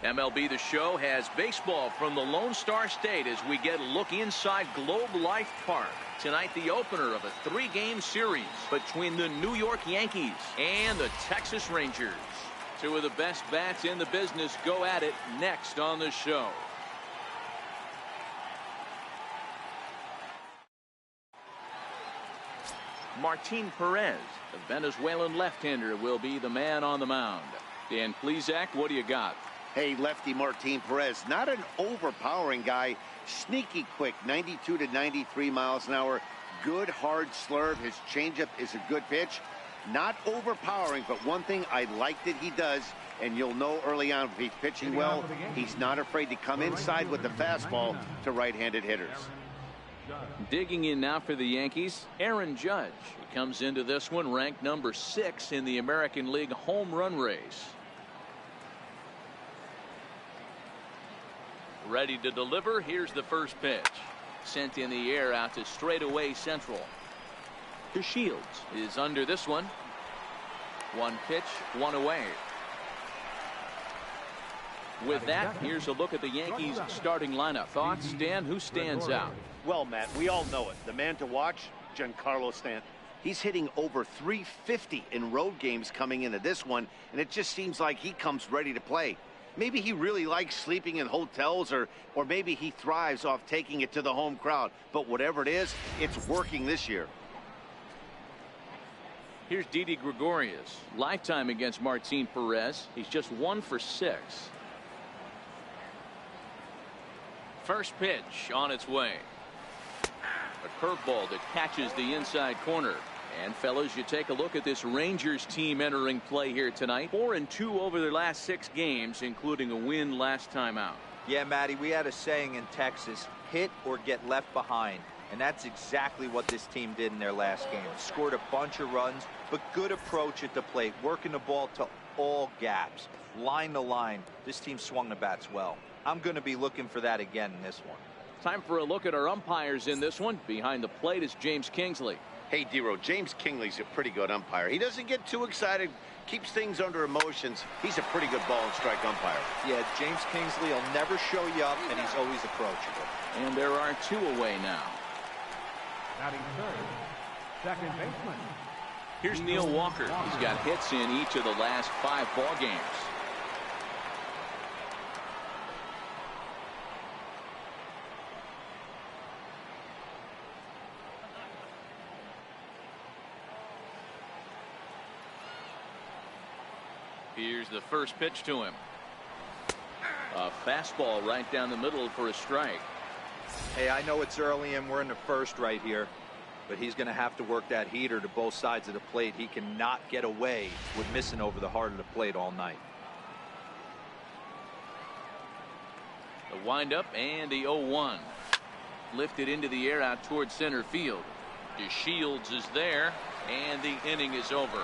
MLB The Show has baseball from the Lone Star State as we get a look inside Globe Life Park. Tonight, the opener of a 3-game series between the New York Yankees and the Texas Rangers. Two of the best bats in the business go at it next on the show. Martin Perez, the Venezuelan left-hander, will be the man on the mound. Dan Plesac, what do you got? Hey, lefty Martin Perez, not an overpowering guy, sneaky quick, 92 to 93 miles an hour, good hard slurve. His changeup is a good pitch, not overpowering, but one thing I like that he does, and you'll know early on if he's pitching well, he's not afraid to come inside with the fastball to right-handed hitters. Digging in now for the Yankees, Aaron Judge. He comes into this one ranked number 6 in the American League home run race. Ready to deliver. Here's the first pitch. Sent in the air out to straightaway central. DeShields is under this one. One pitch, one away. With that, here's a look at the Yankees starting lineup. Thoughts, Dan? Who stands out? Well, Matt, we all know it. The man to watch, Giancarlo Stanton. He's hitting over 350 in road games coming into this one, and it just seems like he comes ready to play. Maybe he really likes sleeping in hotels, or maybe he thrives off taking it to the home crowd. But whatever it is, it's working this year. Here's Didi Gregorius. Lifetime against Martin Perez. He's just 1 for 6. First pitch on its way. A curveball that catches the inside corner. And fellas, you take a look at this Rangers team entering play here tonight. 4-2 over their last 6 games, including a win last time out. Yeah, Matty, we had a saying in Texas, hit or get left behind. And that's exactly what this team did in their last game. Scored a bunch of runs, but good approach at the plate, working the ball to all gaps, line to line. This team swung the bats well. I'm going to be looking for that again in this one. Time for a look at our umpires in this one. Behind the plate is James Kingsley. Hey, D-Row, James Kingley's a pretty good umpire. He doesn't get too excited, keeps things under emotions. He's a pretty good ball and strike umpire. Yeah, James Kingsley will never show you up, and he's always approachable. And there are 2 away now. Batting third, second baseman. Here's Neil Walker. He's got hits in each of the last 5 ball games. Here's the first pitch to him. A fastball right down the middle for a strike. Hey, I know it's early and we're in the first right here, but he's going to have to work that heater to both sides of the plate. He cannot get away with missing over the heart of the plate all night. The windup and the 0-1. Lifted into the air out towards center field. DeShields is there, and the inning is over.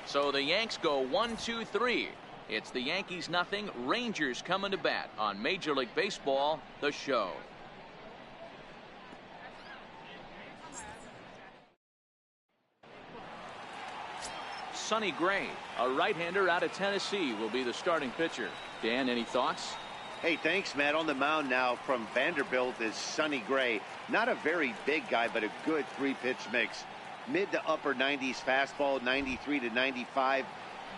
So the Yanks go 1-2-3. It's the Yankees nothing, Rangers coming to bat on Major League Baseball, the show. Sonny Gray, a right-hander out of Tennessee, will be the starting pitcher. Dan, any thoughts? Hey, thanks, Matt. On the mound now from Vanderbilt is Sonny Gray. Not a very big guy, but a good 3-pitch mix. Mid to upper 90s fastball, 93 to 95.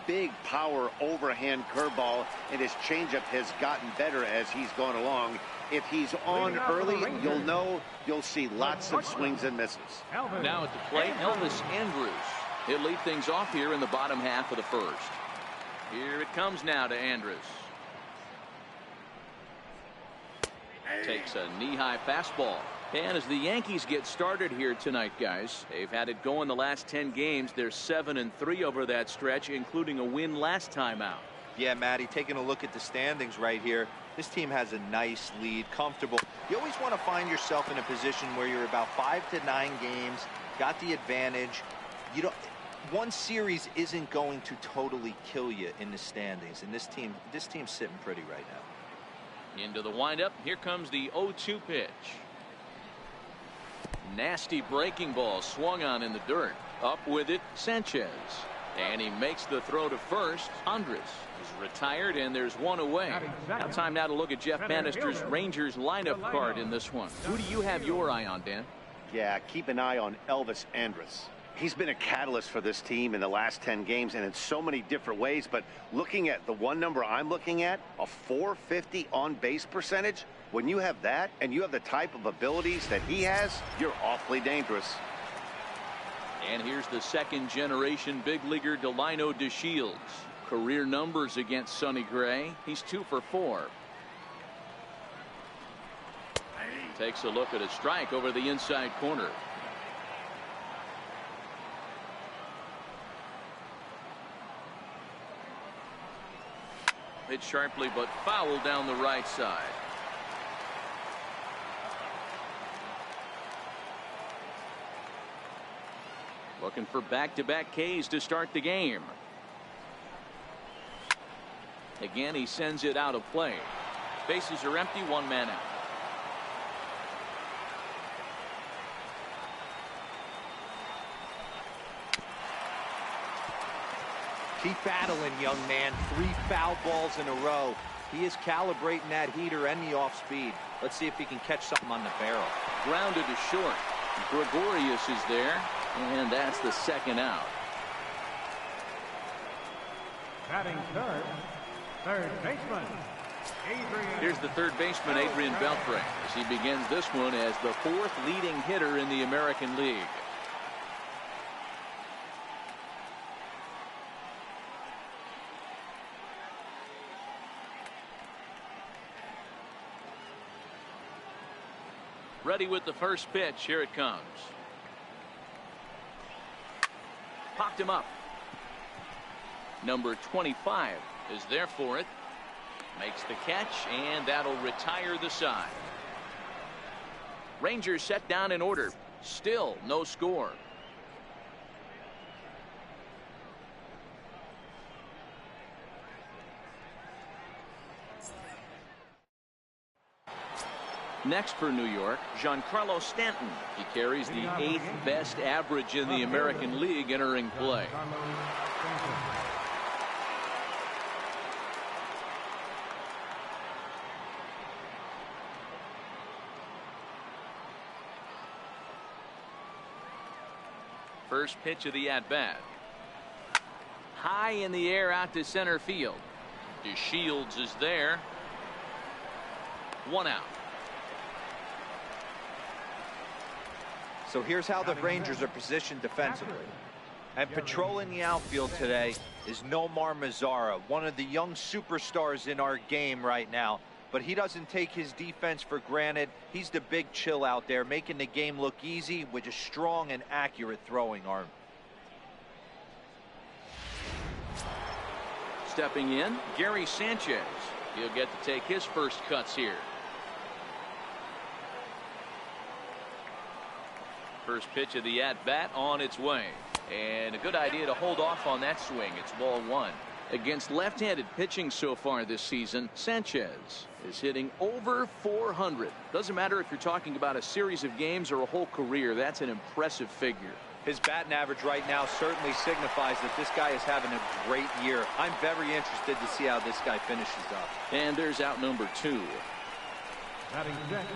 Big power overhand curveball, and his changeup has gotten better as he's gone along. If he's on early, you'll know you'll see lots of swings and misses. Now at the plate, Elvis Andrus. He'll lead things off here in the bottom half of the first. Here it comes now to Andrus. Takes a knee-high fastball. And as the Yankees get started here tonight, guys, they've had it going the last 10 games. They're 7-3 over that stretch, including a win last time out. Yeah, Matty, taking a look at the standings right here, this team has a nice lead, comfortable. You always want to find yourself in a position where you're about 5 to 9 games, got the advantage. You don't. One series isn't going to totally kill you in the standings, and this team's sitting pretty right now. Into the windup. Here comes the 0-2 pitch. Nasty breaking ball swung on in the dirt. Up with it, Sanchez. And he makes the throw to first. Andres is retired, and there's one away. Now time now to look at Jeff Bannister's Rangers lineup card in this one. Who do you have your eye on, Dan? Yeah, keep an eye on Elvis Andrus. He's been a catalyst for this team in the last 10 games and in so many different ways. But looking at the one number I'm looking at, a .450 on-base percentage, when you have that and you have the type of abilities that he has, you're awfully dangerous. And here's the second-generation big leaguer Delino DeShields. Career numbers against Sonny Gray. He's 2 for 4. Takes a look at a strike over the inside corner. Hit sharply but foul down the right side. Looking for back-to-back Ks to start the game. Again, he sends it out of play. Bases are empty, one man out. Keep battling, young man. 3 foul balls in a row. He is calibrating that heater and the off speed. Let's see if he can catch something on the barrel. Grounded to short. Gregorius is there, and that's the second out. Batting third, third baseman, Adrian. Here's the third baseman, Adrian Beltre, as he begins this one as the 4th leading hitter in the American League. Ready with the first pitch. Here it comes. Popped him up. Number 25 is there for it. Makes the catch, and that'll retire the side. Rangers set down in order. Still no score. Next for New York, Giancarlo Stanton. He carries the 8th best average in the American League entering play. First pitch of the at-bat. High in the air out to center field. DeShields is there. 1 out. So here's how the Rangers are positioned defensively. And patrolling the outfield today is Nomar Mazara, one of the young superstars in our game right now. But he doesn't take his defense for granted. He's the big chill out there, making the game look easy with a strong and accurate throwing arm. Stepping in, Gary Sanchez. He'll get to take his first cuts here. First pitch of the at-bat on its way. And a good idea to hold off on that swing. It's ball 1. Against left-handed pitching so far this season, Sanchez is hitting over 400. Doesn't matter if you're talking about a series of games or a whole career. That's an impressive figure. His batting average right now certainly signifies that this guy is having a great year. I'm very interested to see how this guy finishes up. And there's out number 2. Batting second,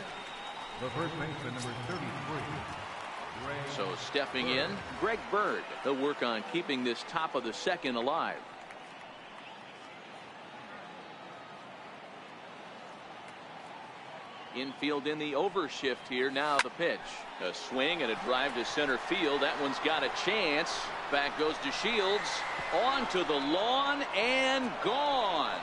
the first baseman, number 33. So stepping in, Greg Bird. He'll work on keeping this top of the second alive. Infield in the overshift here. Now the pitch. A swing and a drive to center field. That one's got a chance. Back goes DeShields. Onto the lawn and gone.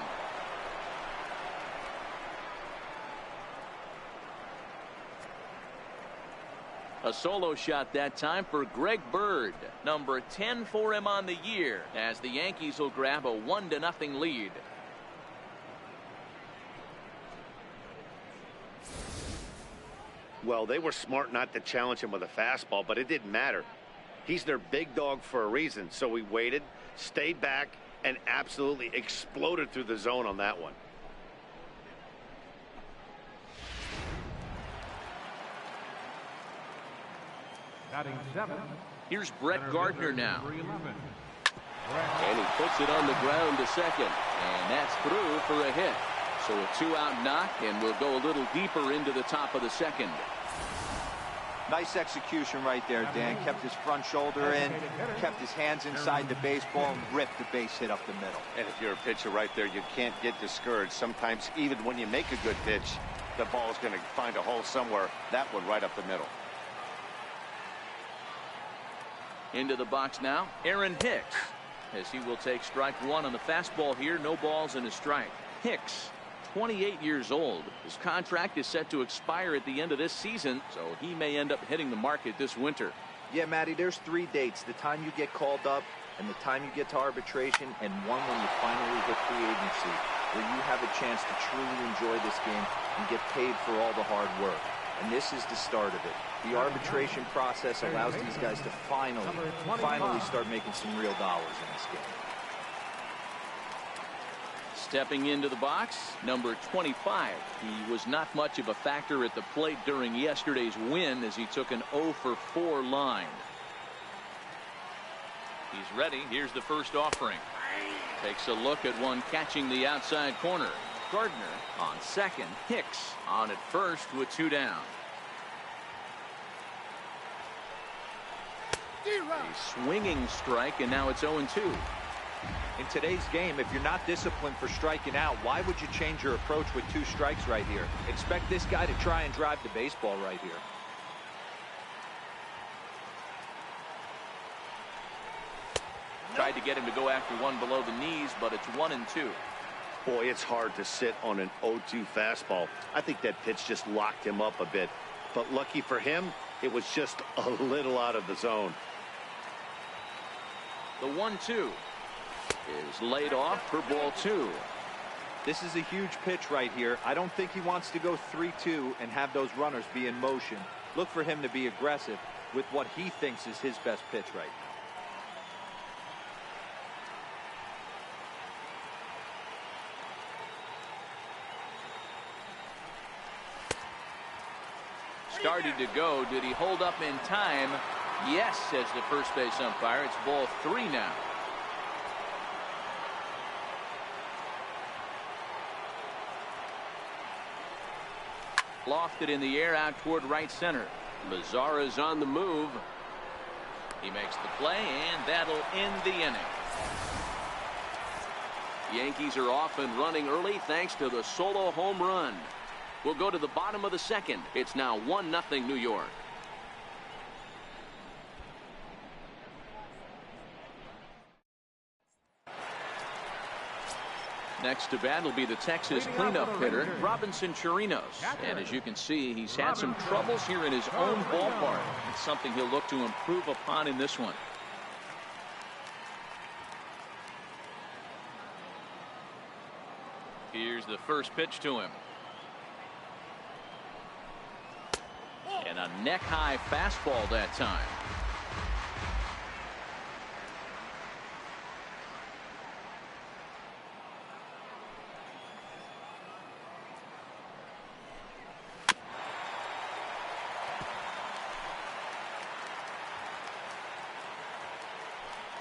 A solo shot that time for Greg Bird. Number 10 for him on the year, as the Yankees will grab a 1-0 lead. Well, they were smart not to challenge him with a fastball, but it didn't matter. He's their big dog for a reason, so we waited, stayed back, and absolutely exploded through the zone on that one. Batting 7. Here's Brett Gardner now. And he puts it on the ground to second. And that's through for a hit. So a 2-out knock, and we'll go a little deeper into the top of the second. Nice execution right there, Dan. Kept his front shoulder in, kept his hands inside the baseball, and ripped the base hit up the middle. And if you're a pitcher right there, you can't get discouraged. Sometimes even when you make a good pitch, the ball is going to find a hole somewhere. That one right up the middle. Into the box now, Aaron Hicks, as he will take strike one on the fastball here. No balls and a strike. Hicks, 28 years old. His contract is set to expire at the end of this season, so he may end up hitting the market this winter. Yeah, Matty, there's 3 dates. The time you get called up, and the time you get to arbitration, and one when you finally hit free agency, where you have a chance to truly enjoy this game and get paid for all the hard work. And this is the start of it. The arbitration process allows these guys to finally start making some real dollars in this game. Stepping into the box, number 25. He was not much of a factor at the plate during yesterday's win as he took an 0-for-4 line. He's ready. Here's the first offering. Takes a look at one catching the outside corner. Gardner on second. Hicks on at first with 2 down. A swinging strike, and now it's 0-2. In today's game, if you're not disciplined for striking out, why would you change your approach with 2 strikes right here? Expect this guy to try and drive the baseball right here. Tried to get him to go after one below the knees, but it's 1-2. Boy, it's hard to sit on an 0-2 fastball. I think that pitch just locked him up a bit. But lucky for him, it was just a little out of the zone. The 1-2 is laid off for ball 2. This is a huge pitch right here. I don't think he wants to go 3-2 and have those runners be in motion. Look for him to be aggressive with what he thinks is his best pitch right now. Started to go. Did he hold up in time? Yes, says the first base umpire. It's ball 3 now. Lofted in the air out toward right center. Mazara's on the move. He makes the play, and that'll end the inning. Yankees are off and running early thanks to the solo home run. We'll go to the bottom of the second. It's now 1-0 New York. Next to bat will be the Texas cleanup hitter, Robinson Chirinos. And as you can see, he's had some troubles here in his own ballpark. It's something he'll look to improve upon in this one. Here's the first pitch to him. And a neck-high fastball that time.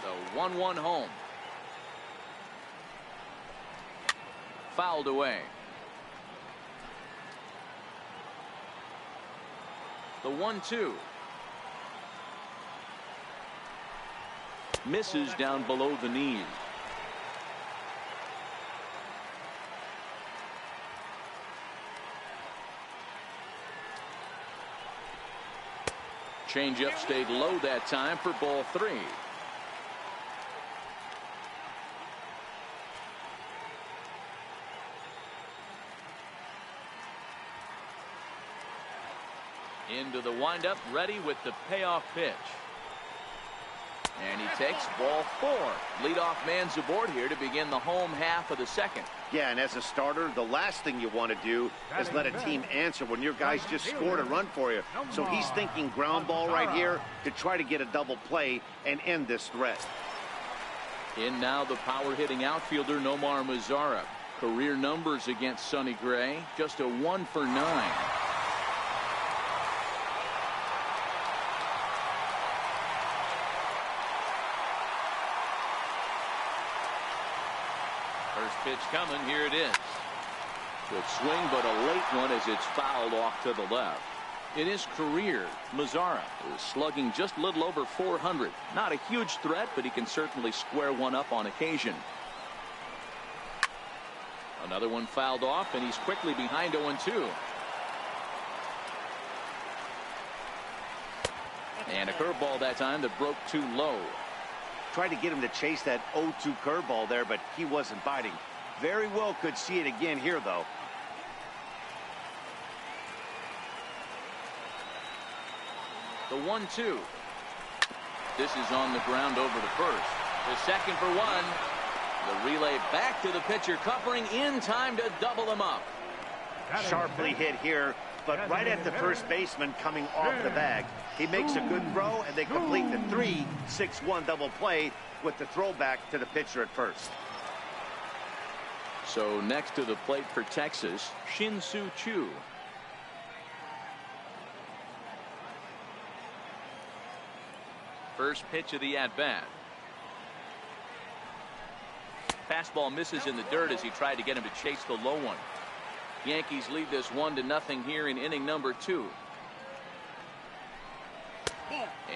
The 1-1 home. Fouled away. The 1-2. Misses down below the knees. Changeup stayed low that time for ball 3. Into the windup, ready with the payoff pitch. And he takes ball 4. Leadoff man's aboard here to begin the home half of the second. Yeah, and as a starter, the last thing you want to do is let a team answer when your guys just scored a run for you. So he's thinking ground ball right here to try to get a double play and end this threat. In now the power-hitting outfielder Nomar Mazara. Career numbers against Sonny Gray, just a 1 for 9. First pitch coming. Here it is. Good swing, but a late one as it's fouled off to the left. In his career, Mazzara is slugging just a little over 400. Not a huge threat, but he can certainly square one up on occasion. Another one fouled off, and he's quickly behind 0-2. And a curveball that time that broke too low. Tried to get him to chase that 0-2 curveball there, but he wasn't biting. Very well could see it again here, though. The 1-2. This is on the ground over to first. The second for one. The relay back to the pitcher, covering in time to double him up. Sharply hit here, but right at the first baseman coming off the bag. He makes a good throw, and they complete the 3-6-1 double play with the throwback to the pitcher at first. So next to the plate for Texas, Shin-Soo Choo. First pitch of the at-bat. Fastball misses in the dirt as he tried to get him to chase the low one. Yankees lead this 1-0 here in inning number 2.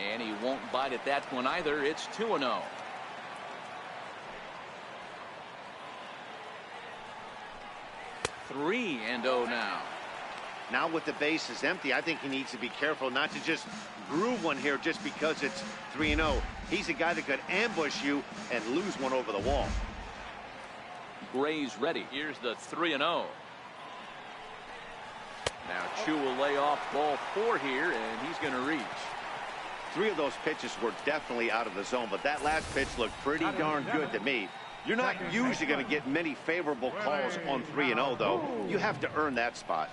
And he won't bite at that one either. It's 2-0. Three and 0 now. Now with the bases empty, I think he needs to be careful not to just groove one here just because it's 3-0. He's a guy that could ambush you and lose one over the wall. Gray's ready. Here's the 3-0. Now Choo will lay off ball 4 here, and he's going to reach. 3 of those pitches were definitely out of the zone, but that last pitch looked pretty darn good to me. You're not usually going to get many favorable calls on 3-0, though. You have to earn that spot.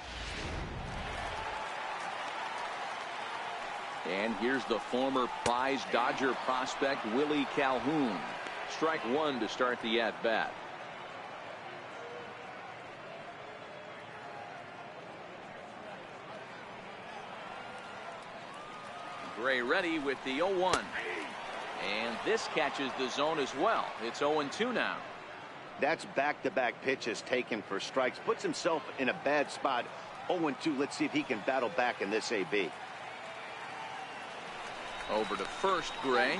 And here's the former prize Dodger prospect, Willie Calhoun. Strike 1 to start the at-bat. Gray ready with the 0-1. And this catches the zone as well. It's 0-2 now. That's back-to-back pitches taken for strikes. Puts himself in a bad spot. 0-2. Let's see if he can battle back in this AB. Over to first, Gray,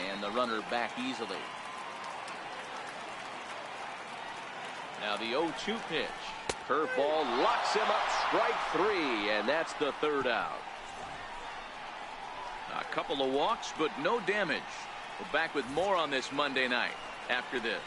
and the runner back easily. Now the 0-2 pitch. Curveball locks him up. Strike 3, and that's the 3rd out. A couple of walks, but no damage. We're back with more on this Monday night after this.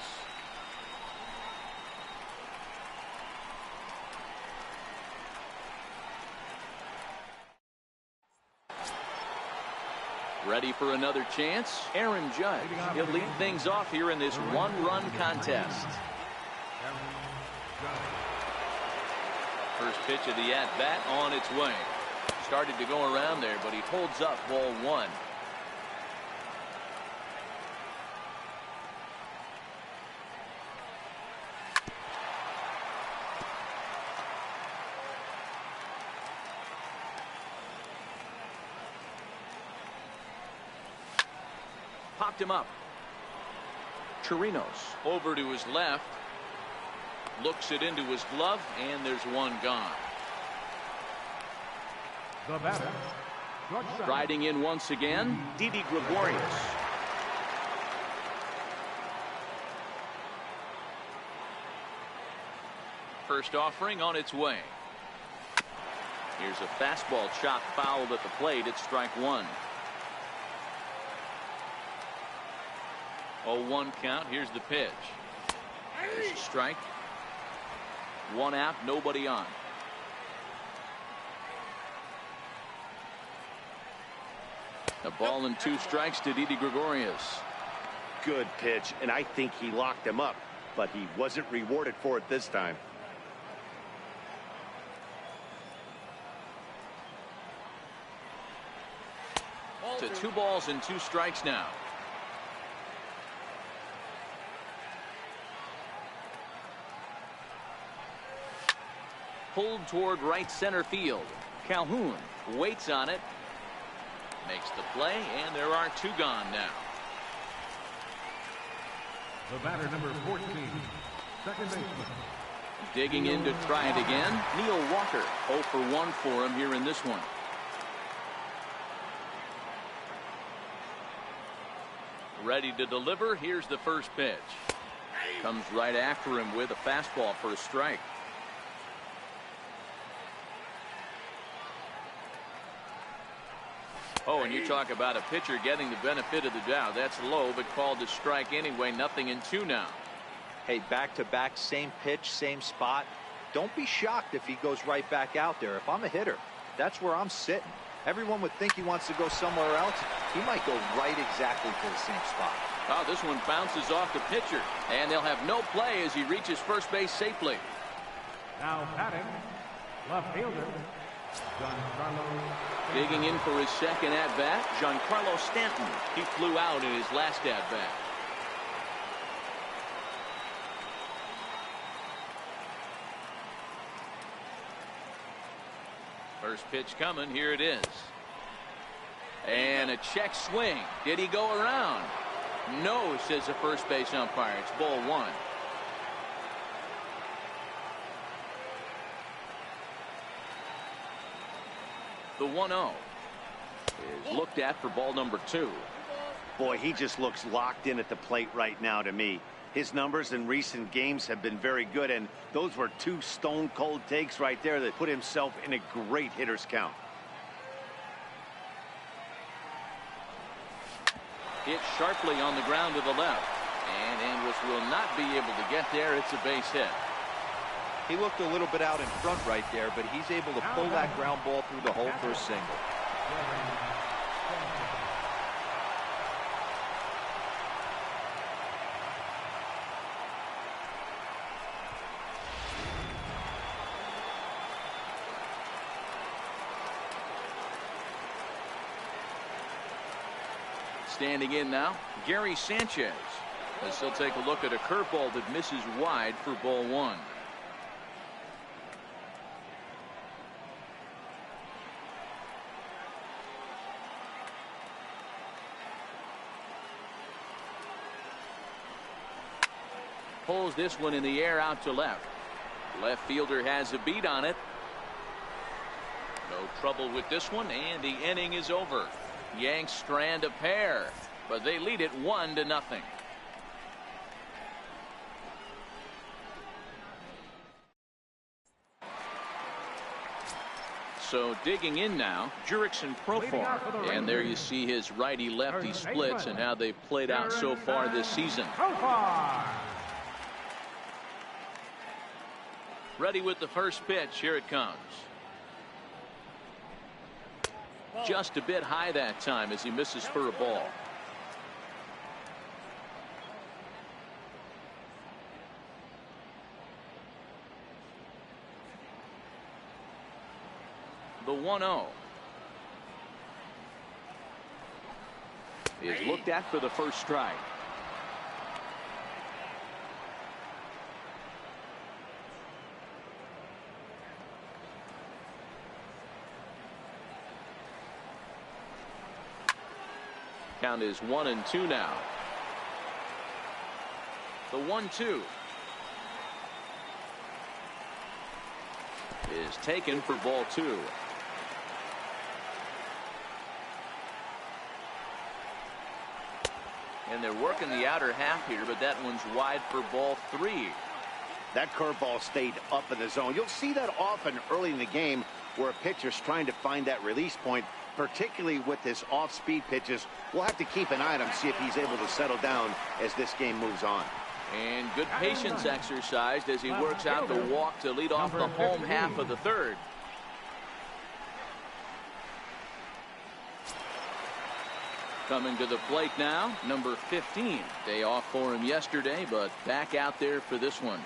Ready for another chance? Aaron Judge. He'll lead things off here in this one-run contest. First pitch of the at-bat on its way. Started to go around there, but he holds up ball 1. Popped him up. Chirinos over to his left. Looks it into his glove, and there's one gone. The batter, Riding in once again, Didi Gregorius. First offering on its way. Here's a fastball chopped fouled at the plate. It's strike 1. 0-1 count. Here's the pitch. There's a strike. 1 out, nobody on. A ball and 2 strikes to Didi Gregorius. Good pitch, and I think he locked him up, but he wasn't rewarded for it this time. To 2 balls and 2 strikes now. Pulled toward right center field. Calhoun waits on it. Makes the play, and there are 2 gone now. the batter number 14, second baseman. Digging in to try it again, Neil Walker. 0 for 1 for him here in this one. Ready to deliver. Here's the first pitch. Comes right after him with a fastball for a strike. Oh, and you talk about a pitcher getting the benefit of the doubt. That's low, but called a strike anyway. 0-2 now. Hey, back-to-back, same pitch, same spot. Don't be shocked if he goes right back out there. If I'm a hitter, that's where I'm sitting. Everyone would think he wants to go somewhere else. He might go right exactly to the same spot. Oh, this one bounces off the pitcher, and they'll have no play as he reaches first base safely. Now batting, left fielder, Giancarlo. Digging in for his second at-bat, Giancarlo Stanton. He flew out in his last at-bat. First pitch coming. Here it is. And a check swing. Did he go around? No, says the first base umpire. It's ball 1. The 1-0 is looked at for ball number 2. Boy, he just looks locked in at the plate right now to me. His numbers in recent games have been very good, and those were 2 stone-cold takes right there that put himself in a great hitter's count. Hit sharply on the ground to the left, and Andrus will not be able to get there. It's a base hit. He looked a little bit out in front right there, but he's able to pull that ground ball through the hole for a single. Standing in now, Gary Sanchez. As he'll take a look at a curveball that misses wide for ball 1. Pulls this one in the air out to left. Left fielder has a beat on it. No trouble with this one, and the inning is over. Yanks strand a pair, but they lead it 1-0. So digging in now, Jurickson Profar, and there you see his righty-lefty splits and how they've played out so far this season. Ready with the first pitch. Here it comes. Just a bit high that time as he misses for a ball. The 1-0 is looked at for the first strike. Count is 1-2 now. The 1-2 is taken for ball 2. And they're working the outer half here, but that one's wide for ball 3. That curveball stayed up in the zone. You'll see that often early in the game where a pitcher's trying to find that release point, particularly with his off-speed pitches. We'll have to keep an eye on him, see if he's able to settle down as this game moves on. And good patience exercised as he works out the walk to lead off the home half of the third. Coming to the plate now, number 15. Day off for him yesterday, but back out there for this one.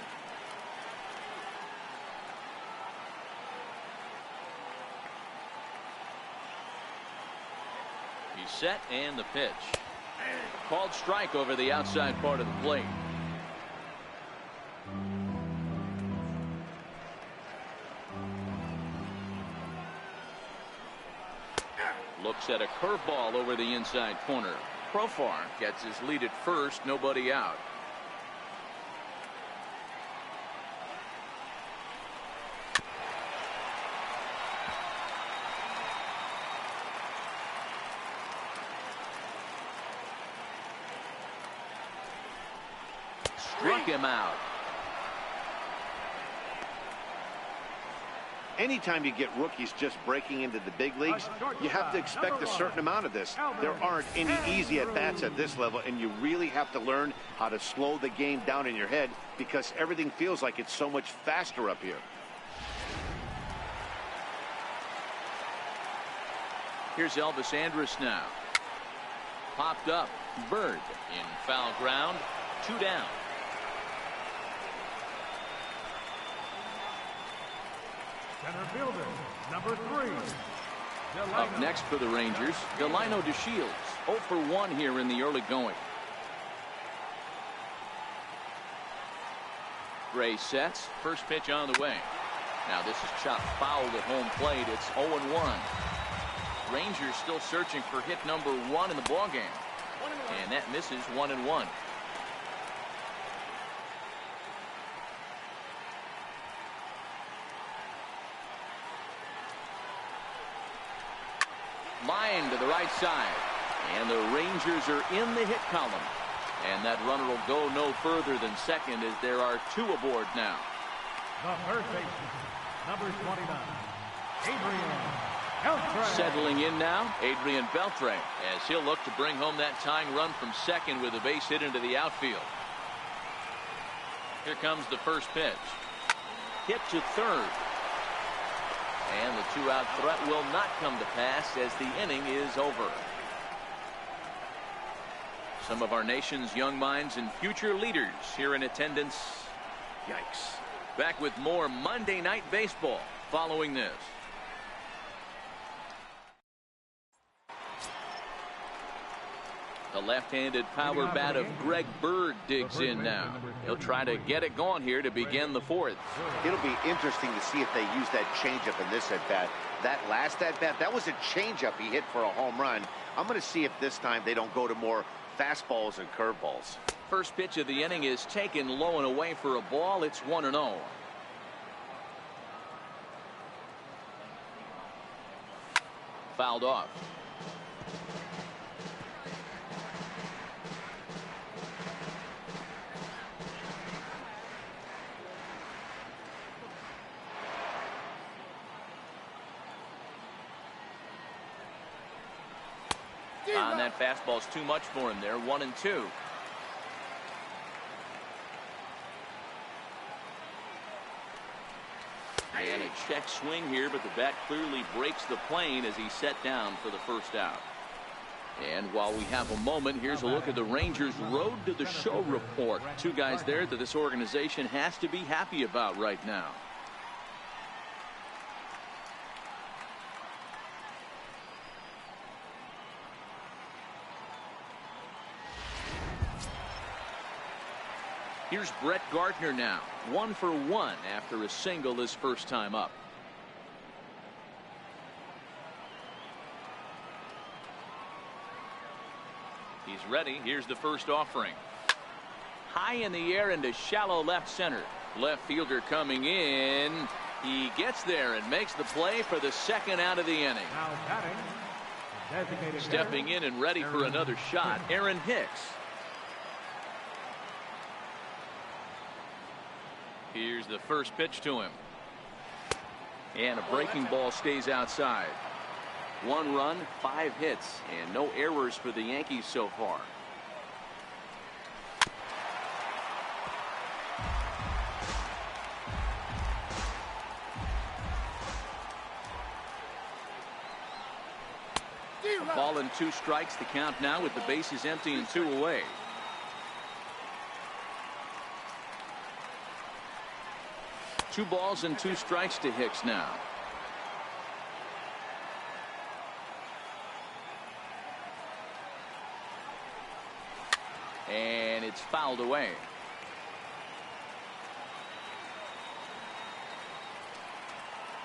He's set, and the pitch. Called strike over the outside part of the plate. Looks at a curveball over the inside corner. Profar gets his lead at first, nobody out. Struck him out. Anytime you get rookies just breaking into the big leagues, you have to expect a certain amount of this. There aren't any easy at-bats at this level, and you really have to learn how to slow the game down in your head because everything feels like it's so much faster up here. Here's Elvis Andrus now. Popped up. Bird in foul ground. 2 down. Center fielder, number 3. Up next for the Rangers, Delino DeShields. 0 for 1 here in the early going. Gray sets. First pitch on the way. Now this is chopped foul at home plate. It's 0-1. Rangers still searching for hit number 1 in the ballgame. And that misses 1-1. Line to the right side. And the Rangers are in the hit column. And that runner will go no further than second as there are 2 aboard now. The first baseman, number 29, Adrian Beltre. Settling in now, Adrian Beltre, as he'll look to bring home that tying run from second with a base hit into the outfield. Here comes the first pitch. Hit to third. And the 2-out threat will not come to pass as the inning is over. Some of our nation's young minds and future leaders here in attendance. Yikes. Back with more Monday Night Baseball following this. The left-handed power bat of Greg Bird digs in now. He'll try to get it going here to begin the 4th. It'll be interesting to see if they use that changeup in this at-bat. That last at-bat, that was a changeup he hit for a home run. I'm going to see if this time they don't go to more fastballs and curveballs. First pitch of the inning is taken low and away for a ball. It's 1-0. Fouled off. And that fastball's too much for him there. 1-2. And a check swing here, but the bat clearly breaks the plane as he's set down for the first out. And while we have a moment, here's a look at the Rangers' road to the show report. 2 guys there that this organization has to be happy about right now. Here's Brett Gardner now. 1 for 1 after a single his first time up. He's ready. Here's the first offering. High in the air into shallow left center. Left fielder coming in. He gets there and makes the play for the 2nd out of the inning. Now batting, designated Stepping in and ready for another shot, Aaron Hicks. Here's the first pitch to him. And a breaking ball stays outside. 1 run, 5 hits, and no errors for the Yankees so far. A ball and 2 strikes, the count now with the bases empty and 2 away. Two balls and 2 strikes to Hicks now. And it's fouled away.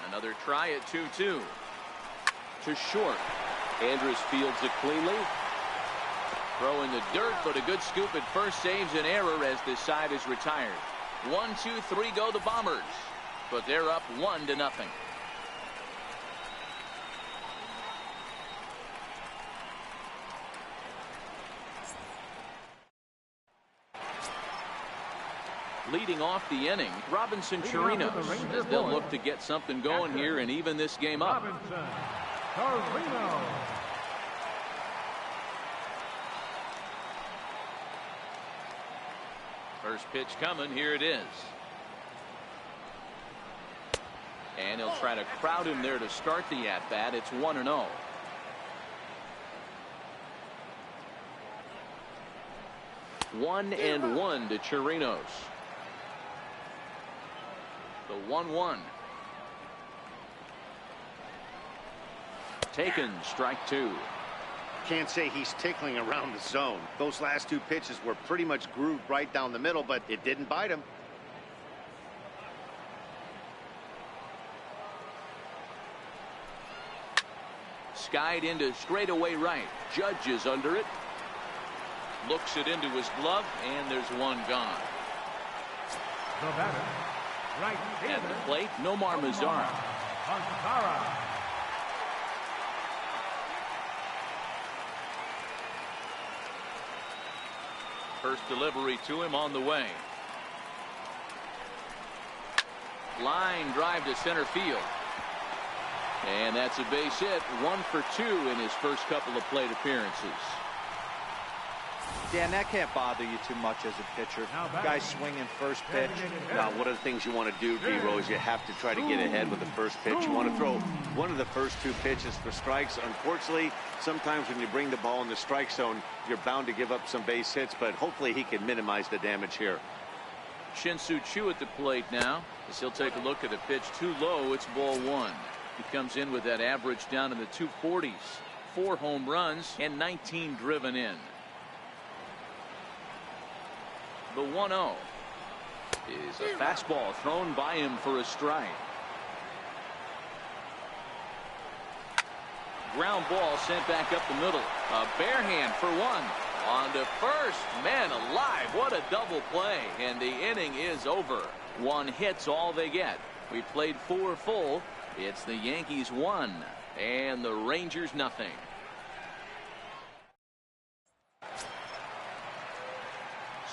Another try at 2-2. To short. Andrus fields it cleanly. Throw in the dirt, but a good scoop at first saves an error as this side is retired. 1, 2, 3 go the Bombers, but they're up 1-0. leading off the inning, Robinson Chirinos, as they'll look to get something going here and even this game up. Robinson Chirinos. First pitch coming. Here it is. And he'll try to crowd him there to start the at-bat. It's 1-0. One and one to Chirinos. The 1-1. Taken, strike two. Can't say he's tickling around the zone. Those last two pitches were pretty much grooved right down the middle, but it didn't bite him. Skied into straightaway right. Judge is under it. Looks it into his glove, and there's one gone. The batter, right At the plate, Nomar Mazara. First delivery to him on the way. Line drive to center field. And that's a base hit. 1 for 2 in his first couple of plate appearances. Dan, that can't bother you too much as a pitcher. Guy swinging first pitch. Now, one of the things you want to do, D-Row, is you have to try to get ahead with the first pitch. You want to throw one of the first two pitches for strikes. Unfortunately, sometimes when you bring the ball in the strike zone, you're bound to give up some base hits, but hopefully he can minimize the damage here. Shin-Soo Choo at the plate now, as he'll take a look at a pitch too low. It's ball one. He comes in with that average down in the 240s. 4 home runs and 19 driven in. The 1-0 is a fastball thrown by him for a strike. Ground ball sent back up the middle. A bare hand for one. On to first. Man alive, what a double play. And the inning is over. 1 hit's all they get. We played 4 full. It's the Yankees 1 and the Rangers nothing.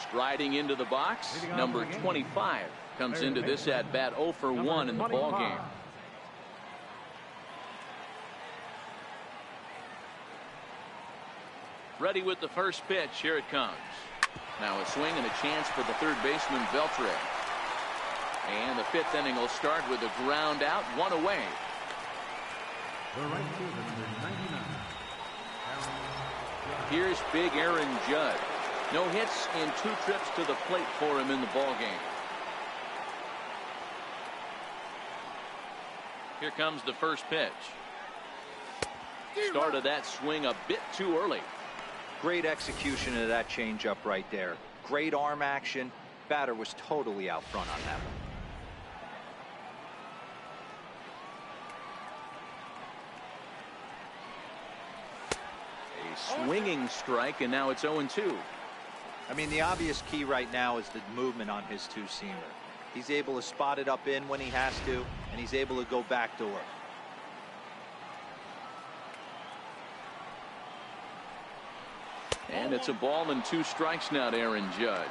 Striding into the box, number 25 comes into this at bat 0 for 1 in the ball game. Ready with the first pitch. Here it comes. Now a swing and a chance for the third baseman Beltre. And the 5th inning will start with a ground out, 1 away. The right fielder, number 99. Here's big Aaron Judge. No hits in 2 trips to the plate for him in the ball game. Here comes the first pitch. Started that swing a bit too early. Great execution of that changeup right there. Great arm action. Batter was totally out front on that one. Swinging strike, and now it's 0-2. I mean, the obvious key right now is the movement on his two-seamer. He's able to spot it up in when he has to, and he's able to go backdoor. And it's a ball and 2 strikes now to Aaron Judge.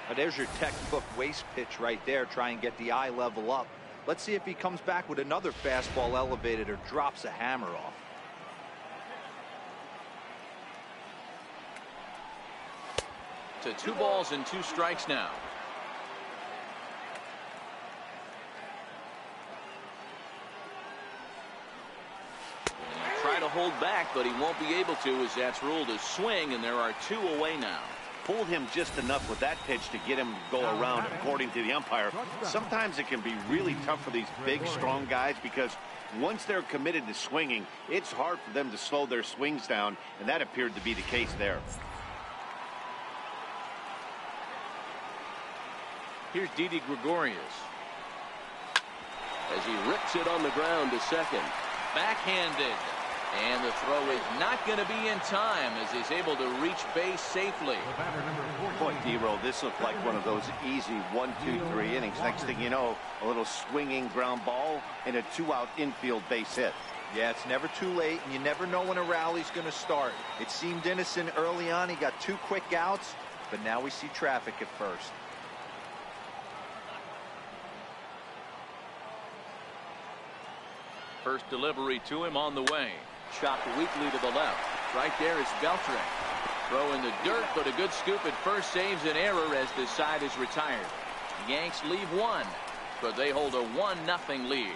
Now there's your textbook waist pitch right there. Try and get the eye level up. Let's see if he comes back with another fastball elevated or drops a hammer off. To 2 balls and 2 strikes now. Try to hold back, but he won't be able to, as that's ruled a swing, and there are 2 away now. Pulled him just enough with that pitch to get him to go around, according to the umpire. Sometimes it can be really tough for these big, strong guys, because once they're committed to swinging, it's hard for them to slow their swings down, and that appeared to be the case there. Here's Didi Gregorius as he rips it on the ground to second. Backhanded, and the throw is not going to be in time as he's able to reach base safely. Boy, D-Row, this looked like one of those easy 1-2-3 innings. Next thing you know, a little swinging ground ball and a 2-out infield base hit. Yeah, it's never too late, and you never know when a rally's going to start. It seemed innocent early on. He got 2 quick outs, but now we see traffic at first. First delivery to him on the way. Chopped weakly to the left. Right there is Beltre. Throw in the dirt, but a good scoop at first saves an error as the side is retired. Yanks leave one, but they hold a 1-0 lead.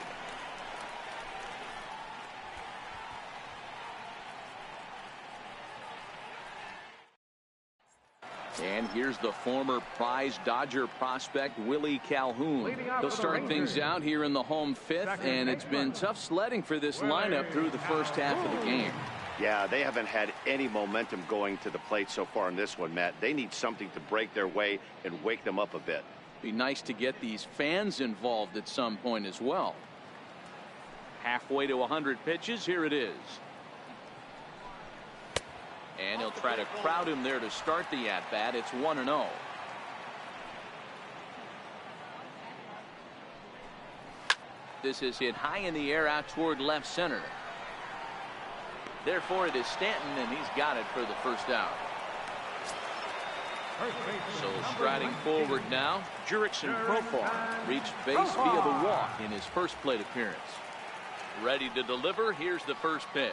And here's the former prize Dodger prospect, Willie Calhoun. He'll start things out here in the home fifth, and it's been tough sledding for this lineup through the first half of the game. Yeah, they haven't had any momentum going to the plate so far in this one, Matt. They need something to break their way and wake them up a bit. Be nice to get these fans involved at some point as well. Halfway to 100 pitches, here it is. And he'll try to crowd him there to start the at-bat. It's 1-0. This is hit high in the air out toward left center. Therefore, it is Stanton, and he's got it for the first out. So striding forward now, Jurickson Profar reached base via the walk in his first plate appearance. Ready to deliver. Here's the first pitch.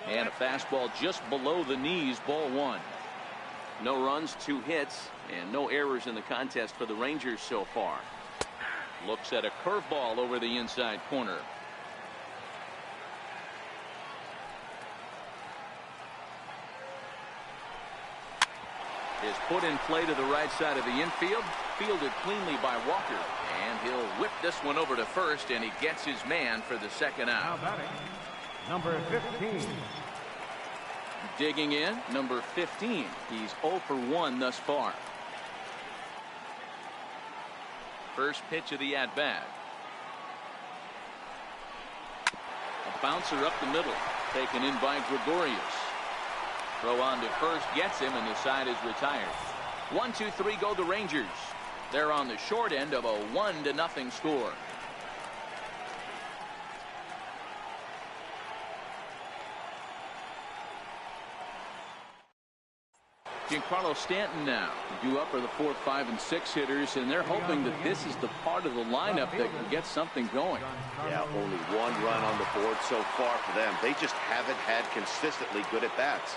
And a fastball just below the knees, ball one. No runs, 2 hits, and no errors in the contest for the Rangers so far. Looks at a curveball over the inside corner. Is put in play to the right side of the infield, fielded cleanly by Walker, and he'll whip this one over to first, and he gets his man for the second out. Number 15. Digging in, number 15. He's 0 for 1 thus far. First pitch of the at-bat. A bouncer up the middle, taken in by Gregorius. Throw on to first gets him, and the side is retired. 1-2-3 go the Rangers. They're on the short end of a 1-0 score. Giancarlo Stanton now due up for the 4th, 5, and 6 hitters, and they're hoping that this is the part of the lineup that can get something going. Yeah, only 1 run on the board so far for them. They just haven't had consistently good at bats.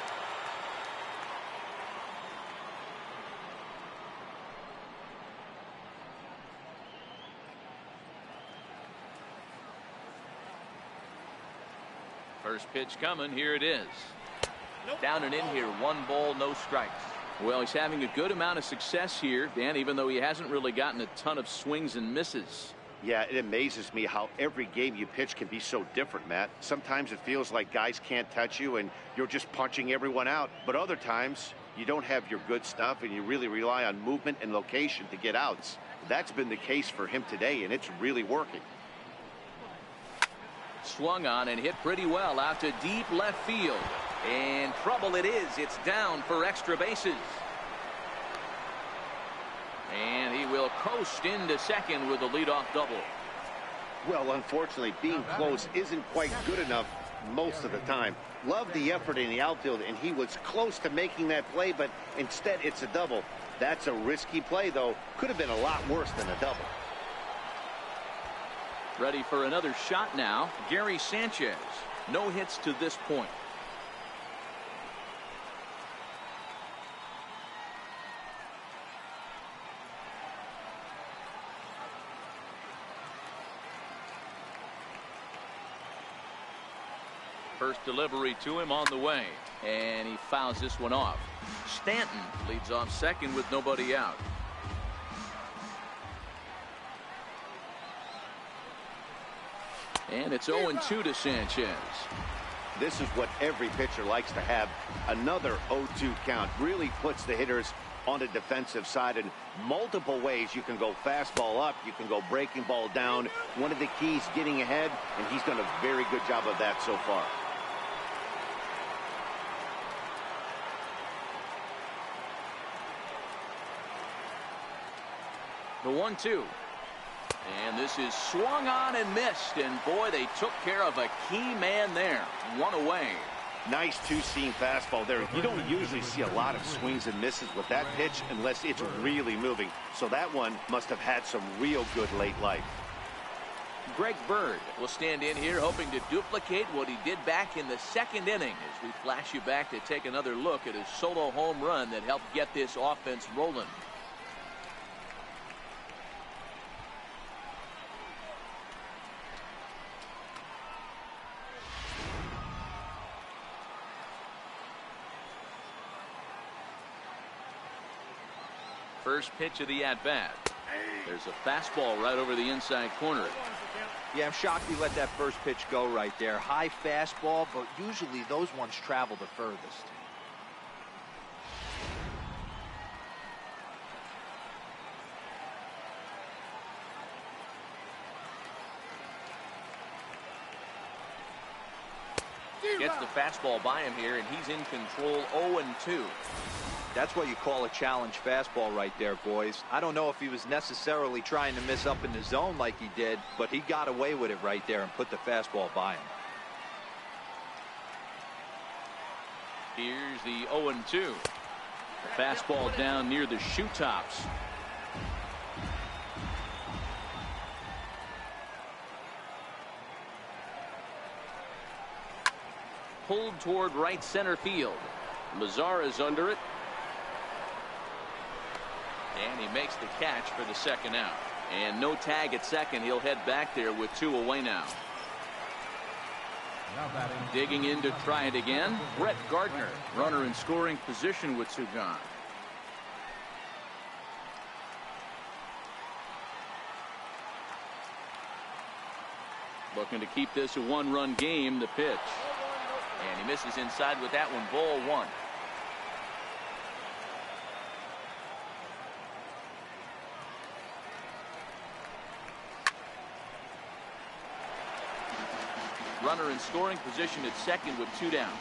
First pitch coming. Here it is. Down and in here, 1 ball, no strikes. Well, he's having a good amount of success here, Dan, even though he hasn't really gotten a ton of swings and misses. Yeah, it amazes me how every game you pitch can be so different, Matt. Sometimes it feels like guys can't touch you and you're just punching everyone out. But other times, you don't have your good stuff and you really rely on movement and location to get outs. That's been the case for him today, and it's really working. Swung on and hit pretty well out to deep left field. And trouble it is. It's down for extra bases. And he will coast into second with a leadoff double. Well, unfortunately, being close isn't quite good enough most of the time. Love the effort in the outfield, and he was close to making that play, but instead it's a double. That's a risky play, though. Could have been a lot worse than a double. Ready for another shot now, Gary Sanchez. No hits to this point. First delivery to him on the way, and he fouls this one off. Stanton leads off second with nobody out. And it's 0-2 to Sanchez. This is what every pitcher likes to have. Another 0-2 count really puts the hitters on the defensive side in multiple ways. You can go fastball up, you can go breaking ball down. One of the keys, getting ahead, and he's done a very good job of that so far. The 1-2. And this is swung on and missed, and boy, they took care of a key man there. 1 away. Nice two-seam fastball there. You don't usually see a lot of swings and misses with that pitch unless it's really moving. So that one must have had some real good late life. Greg Bird will stand in here hoping to duplicate what he did back in the second inning as we flash you back to take another look at his solo home run that helped get this offense rolling. First pitch of the at-bat. There's a fastball right over the inside corner. Yeah, I'm shocked he let that first pitch go right there. High fastball, but usually those ones travel the furthest. Gets the fastball by him here, and he's in control 0-2. That's what you call a challenge fastball right there, boys. I don't know if he was necessarily trying to miss up in the zone like he did, but he got away with it right there and put the fastball by him. Here's the 0-2. The fastball down near the shoe tops. Pulled toward right center field. Mazara's under it. And he makes the catch for the second out. And no tag at second. He'll head back there with 2 away now. Digging in to try it again. Brett Gardner, runner in scoring position with 2 gone. Looking to keep this a 1-run game. The pitch. And he misses inside with that one. Ball 1. Runner in scoring position at second with 2 down.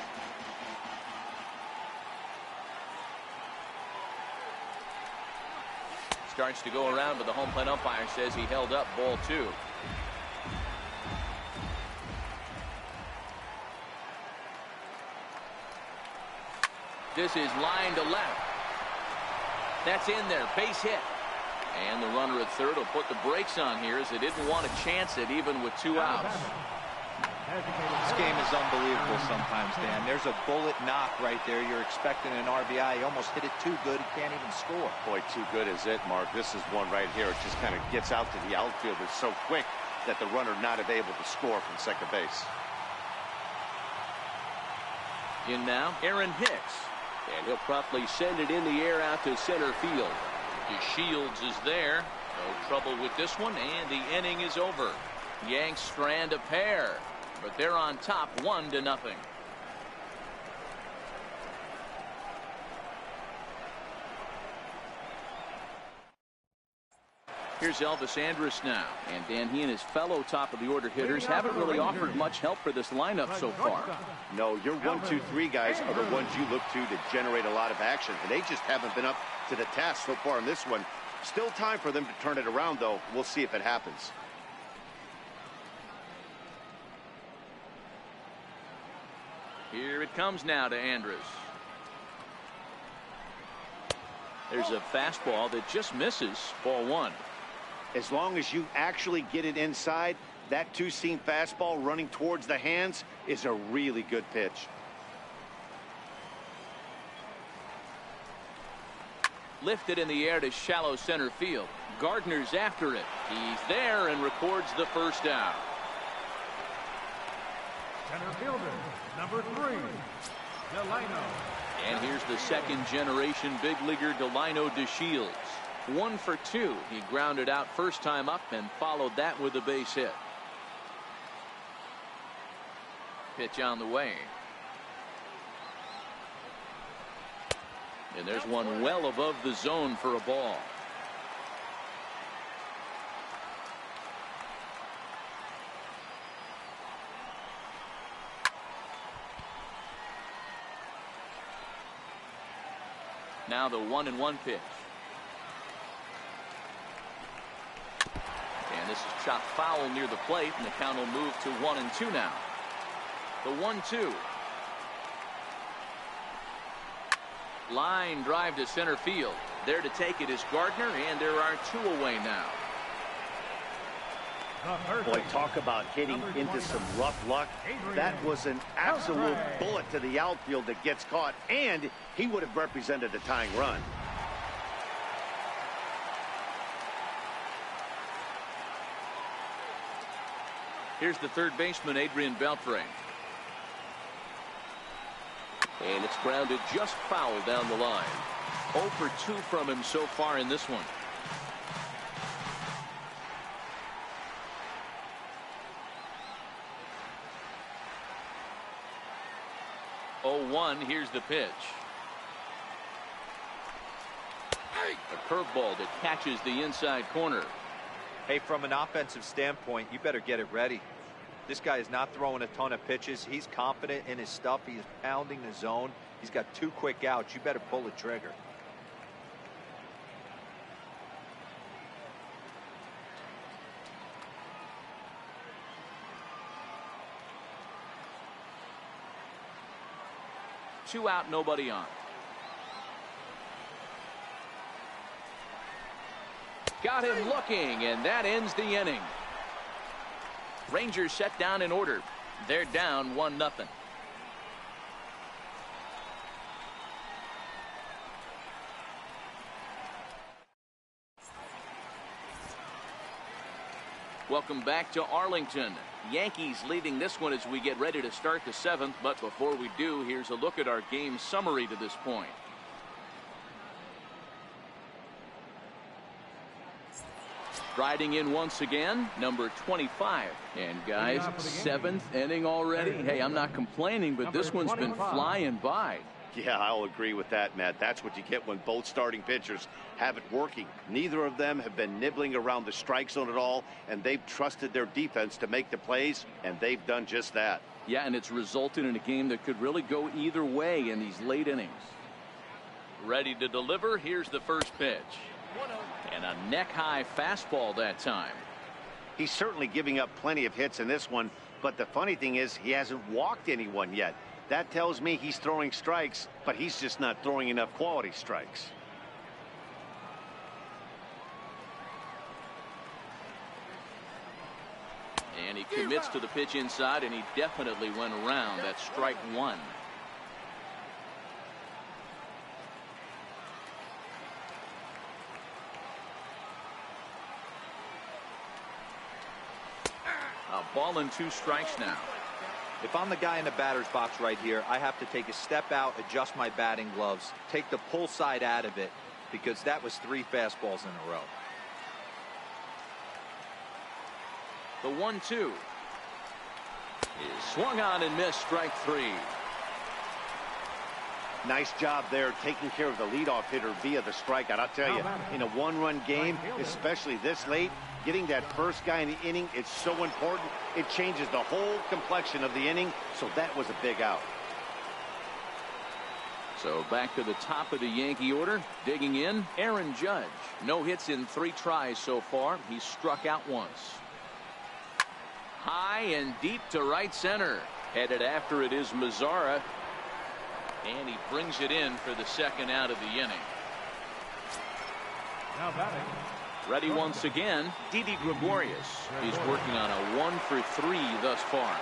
Starts to go around, but the home plate umpire says he held up. Ball 2. This is line to left. That's in there. Base hit. And the runner at third will put the brakes on here as they didn't want to chance it even with 2 outs. This game is unbelievable sometimes, Dan. There's a bullet knock right there. You're expecting an RBI. He almost hit it too good. He can't even score. Boy, too good is it, Mark. This is one right here. It just kind of gets out to the outfield. It's so quick that the runner not able to score from second base. In now, Aaron Hicks. And he'll promptly send it in the air out to center field. Shields is there. No trouble with this one, and the inning is over. Yanks strand a pair, but they're on top 1-0. Here's Elvis Andrus now. And Dan, he and his fellow top-of-the-order hitters haven't really offered much help for this lineup so far. No, your 1, 2, 3 guys are the ones you look to generate a lot of action. And they just haven't been up to the task so far in this one. Still time for them to turn it around, though. We'll see if it happens. Here it comes now to Andrus. There's a fastball that just misses. Ball 1. As long as you actually get it inside, that 2-seam fastball running towards the hands is a really good pitch. Lifted in the air to shallow center field. Gardner's after it. He's there and records the first out. Center fielder, number 3, Delino. And here's the second-generation big leaguer Delino DeShields. 1 for 2. He grounded out first time up and followed that with a base hit. Pitch on the way. And there's one well above the zone for a ball. Now the 1-1 pitch. And this is chopped foul near the plate, and the count will move to 1-2 now. The 1-2. Line drive to center field. There to take it is Gardner, and there are 2 away now. Boy, talk about hitting into some rough luck. That was an absolute bullet to the outfield that gets caught, and he would have represented a tying run. Here's the third baseman, Adrian Beltre. And it's grounded just foul down the line. 0 for 2 from him so far in this one. 0-1. Here's the pitch. A curveball that catches the inside corner. Hey, from an offensive standpoint, you better get it ready. This guy is not throwing a ton of pitches. He's confident in his stuff. He is pounding the zone. He's got 2 quick outs. You better pull the trigger. Two out, nobody on. Got him looking, and that ends the inning. Rangers set down in order. They're down 1-0. Welcome back to Arlington. Yankees leading this one as we get ready to start the 7th. But before we do, here's a look at our game summary to this point. Riding in once again, number 25. And guys, 7th inning already. Hey, I'm not complaining, but this one's been flying by. Yeah, I'll agree with that, Matt. That's what you get when both starting pitchers have it working. Neither of them have been nibbling around the strike zone at all, and they've trusted their defense to make the plays, and they've done just that. Yeah, and it's resulted in a game that could really go either way in these late innings. Ready to deliver. Here's the first pitch. And a neck-high fastball that time. He's certainly giving up plenty of hits in this one, but the funny thing is he hasn't walked anyone yet. That tells me he's throwing strikes, but he's just not throwing enough quality strikes. And he commits to the pitch inside, and he definitely went around. That's strike 1. A ball and 2 strikes now. If I'm the guy in the batter's box right here, I have to take a step out, adjust my batting gloves, take the pull side out of it, because that was 3 fastballs in a row. The 1-2 is swung on and missed, strike 3. Nice job there taking care of the leadoff hitter via the strikeout. I'll tell you, in a 1-run game, especially this late, getting that first guy in the inning is so important. It changes the whole complexion of the inning, so that was a big out. So back to the top of the Yankee order. Digging in, Aaron Judge. No hits in 3 tries so far. He's struck out once. High and deep to right center. Headed after it is Mazzara. And he brings it in for the 2nd out of the inning. Now batting. Ready once again, Didi Gregorius. He's working on a 1 for 3 thus far.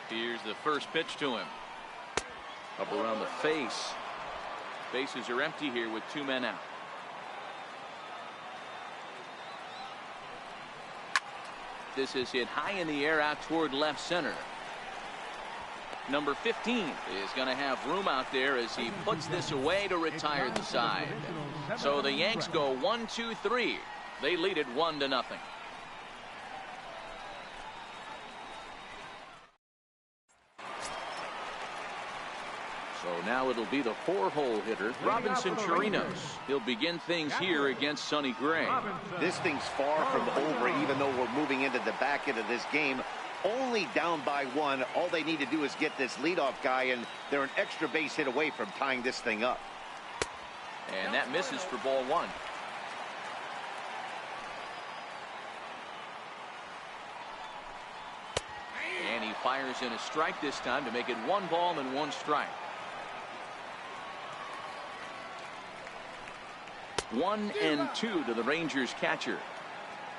Here's the first pitch to him. Up around the face. Bases are empty here with 2 men out. This is hit high in the air out toward left center. Number 15 is going to have room out there as he puts this away to retire the side. So the Yanks go 1-2-3. They lead it 1-0. So now it'll be the 4-hole hitter, Robinson Chirinos. He'll begin things here against Sonny Gray. This thing's far from over, even though we're moving into the back end of this game. Only down by 1. All they need to do is get this leadoff guy, and they're an extra base hit away from tying this thing up. And that misses for ball 1. And he fires in a strike this time to make it 1 ball and 1 strike. 1-2 to the Rangers catcher.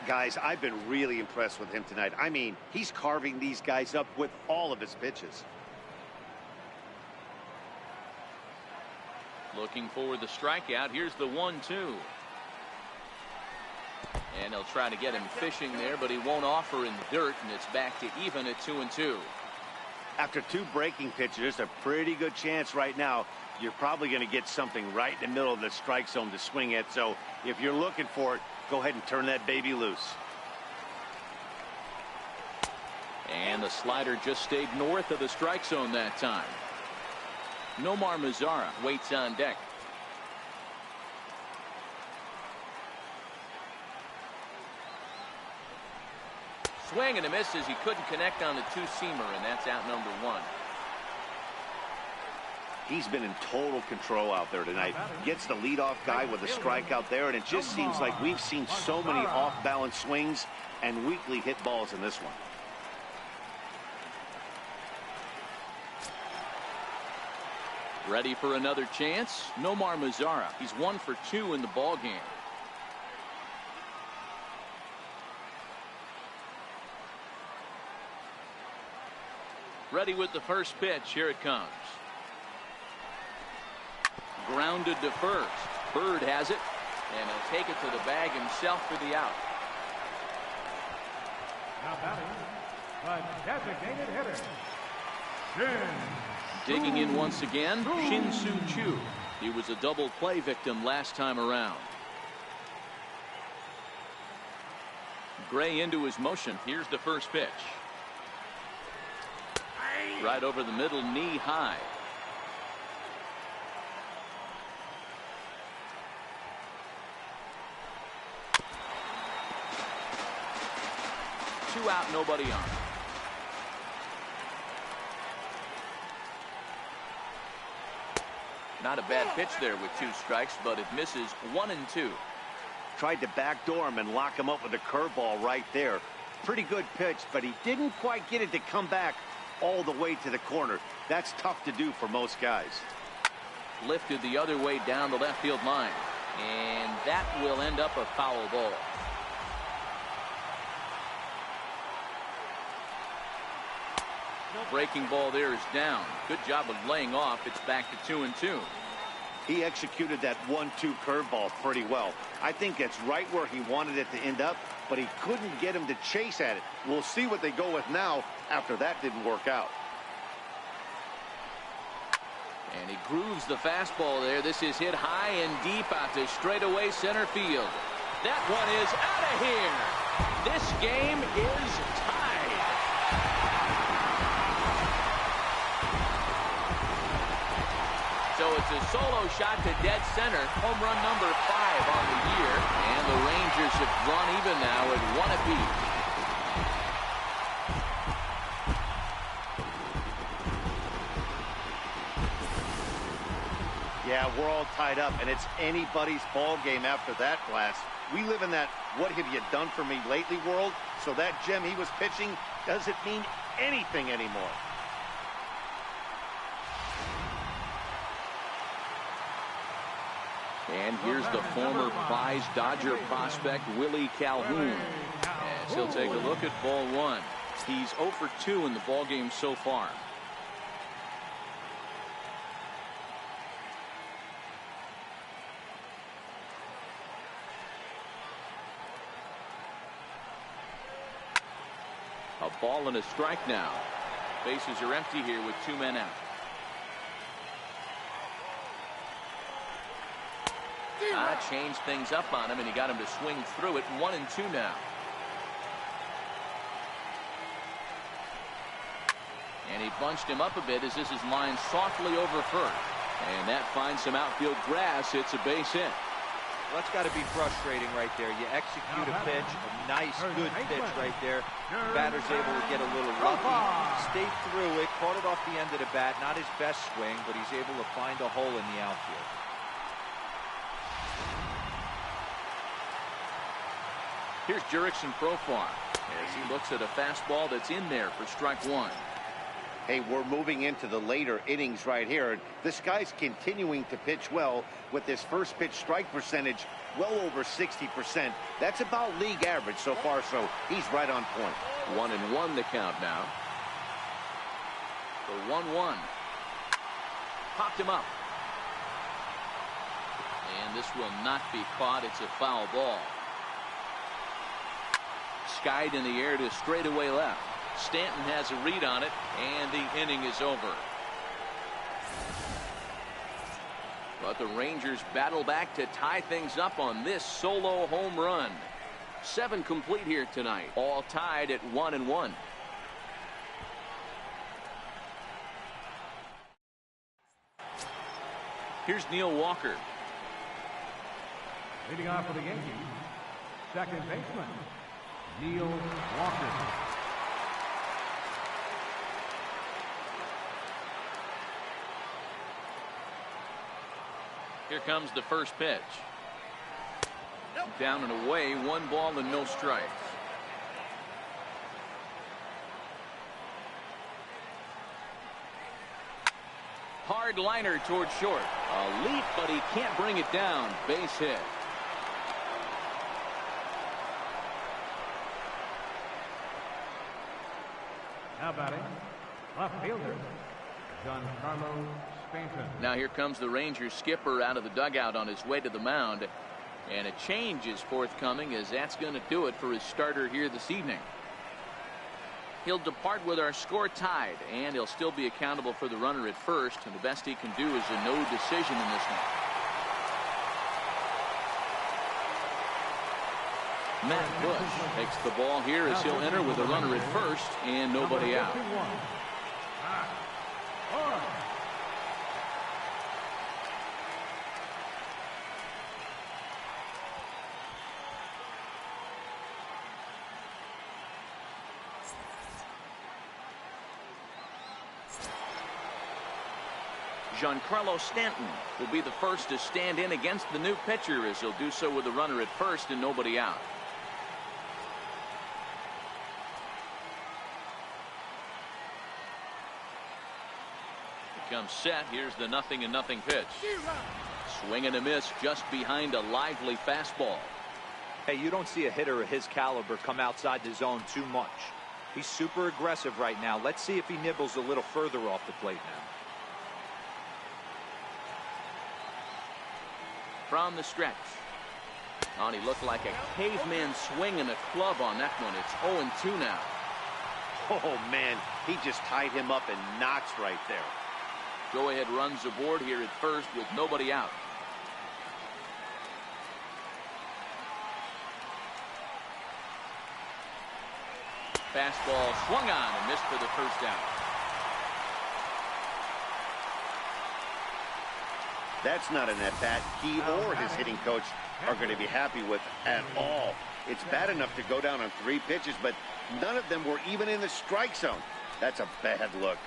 Guys, I've been really impressed with him tonight. I mean, he's carving these guys up with all of his pitches. Looking for the strikeout. Here's the 1-2. And he'll try to get him fishing there, but he won't offer in the dirt, and it's back to even at 2-2. After 2 breaking pitches, there's a pretty good chance right now you're probably going to get something right in the middle of the strike zone to swing at. So if you're looking for it, go ahead and turn that baby loose. And the slider just stayed north of the strike zone that time. Nomar Mazara waits on deck. Swing and a miss as he couldn't connect on the two-seamer, and that's out number 1. He's been in total control out there tonight. Gets the leadoff guy with a strikeout there, and it just seems like we've seen so many off-balance swings and weakly hit balls in this one. Ready for another chance? Nomar Mazara. He's 1 for 2 in the ballgame. Ready with the first pitch. Here it comes. Grounded to first. Bird has it, and he'll take it to the bag himself for the out. Now batting, the designated hitter, Digging in once again, Shin-Soo Choo. He was a double play victim last time around. Gray into his motion. Here's the first pitch. Right over the middle, knee high. Two out, nobody on. Not a bad pitch there with 2 strikes, but it misses 1-2. Tried to backdoor him and lock him up with a curveball right there. Pretty good pitch, but he didn't quite get it to come back all the way to the corner. That's tough to do for most guys. Lifted the other way down the left field line, and that will end up a foul ball. Breaking ball there is down. Good job of laying off. It's back to 2-2. He executed that 1-2 curveball pretty well. I think it's right where he wanted it to end up, but he couldn't get him to chase at it. We'll see what they go with now after that didn't work out. And he grooves the fastball there. This is hit high and deep out to straightaway center field. That one is out of here. This game is tied. So it's a solo shot to dead center. Home run number 5 on the year. And the Rangers have drawn even now at 1 apiece. Yeah, we're all tied up, and it's anybody's ball game after that blast. We live in that what have you done for me lately world, so that gem he was pitching doesn't mean anything anymore. And here's the former prize Dodger prospect Willie Calhoun, as he'll take a look at ball 1. He's 0 for 2 in the ballgame so far. A ball and a strike now. Bases are empty here with 2 men out. Changed things up on him, and he got him to swing through it. 1-2 now. And he bunched him up a bit as this is lined softly over first. And that finds some outfield grass. It's a base hit. Well, that's got to be frustrating right there. You execute a pitch, a nice, good pitch right there. The batter's able to get a little lucky, stay through it, caught it off the end of the bat. Not his best swing, but he's able to find a hole in the outfield. Here's Jurickson Profar as he looks at a fastball that's in there for strike 1. Hey, we're moving into the later innings right here. This guy's continuing to pitch well with his first pitch strike percentage well over 60%. That's about league average so far, so he's right on point. 1-1 the count now. The 1-1. Popped him up. And this will not be caught. It's a foul ball. Skied in the air to straightaway left. Stanton has a read on it, and the inning is over. But the Rangers battle back to tie things up on this solo home run. 7 complete here tonight, all tied at 1-1. Here's Neil Walker. Leading off for the Yankees, second baseman, Neil Walker. Here comes the first pitch. Down and away, 1 ball and no strikes. Hard liner toward short. A leap, but he can't bring it down. Base hit. Now batting, left fielder, Giancarlo Stanton. Now here comes the Rangers skipper out of the dugout on his way to the mound. And a change is forthcoming, as that's going to do it for his starter here this evening. He'll depart with our score tied, and he'll still be accountable for the runner at first, and the best he can do is a no decision in this one. Matt Bush takes the ball here as he'll enter with a runner at first and nobody out. Giancarlo Stanton will be the first to stand in against the new pitcher, as he'll do so with a runner at first and nobody out. He comes set. Here's the 0-0 pitch. Swing and a miss just behind a lively fastball. Hey, you don't see a hitter of his caliber come outside the zone too much. He's super aggressive right now. Let's see if he nibbles a little further off the plate now. From the stretch. Oh, he looked like a caveman swinging a club on that one. It's 0-2 now. Oh, man, he just tied him up in knots right there. Go-ahead runs aboard here at first with nobody out. Fastball swung on and missed for the first out. That's not an at-bat he or his hitting coach are going to be happy with at all. It's bad enough to go down on 3 pitches, but none of them were even in the strike zone. That's a bad look.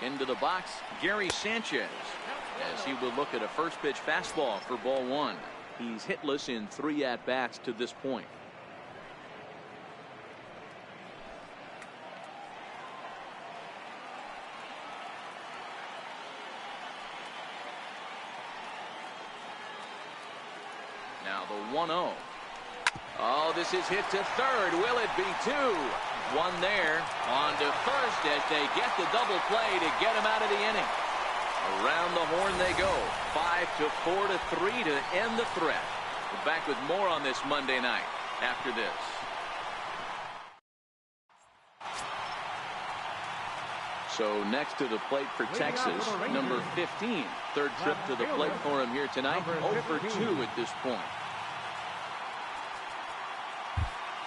Into the box, Gary Sanchez, as he will look at a first pitch fastball for ball 1. He's hitless in 3 at-bats to this point. Now the 1-0. Oh, this is hit to third. Will it be 2? 1 there. On to first as they get the double play to get him out of the inning. Around the horn they go. 5-4 to 3 to end the threat. We're back with more on this Monday night after this. So next to the plate for Texas, number 15. Third trip to the plate for him here tonight. 0 for 2 at this point.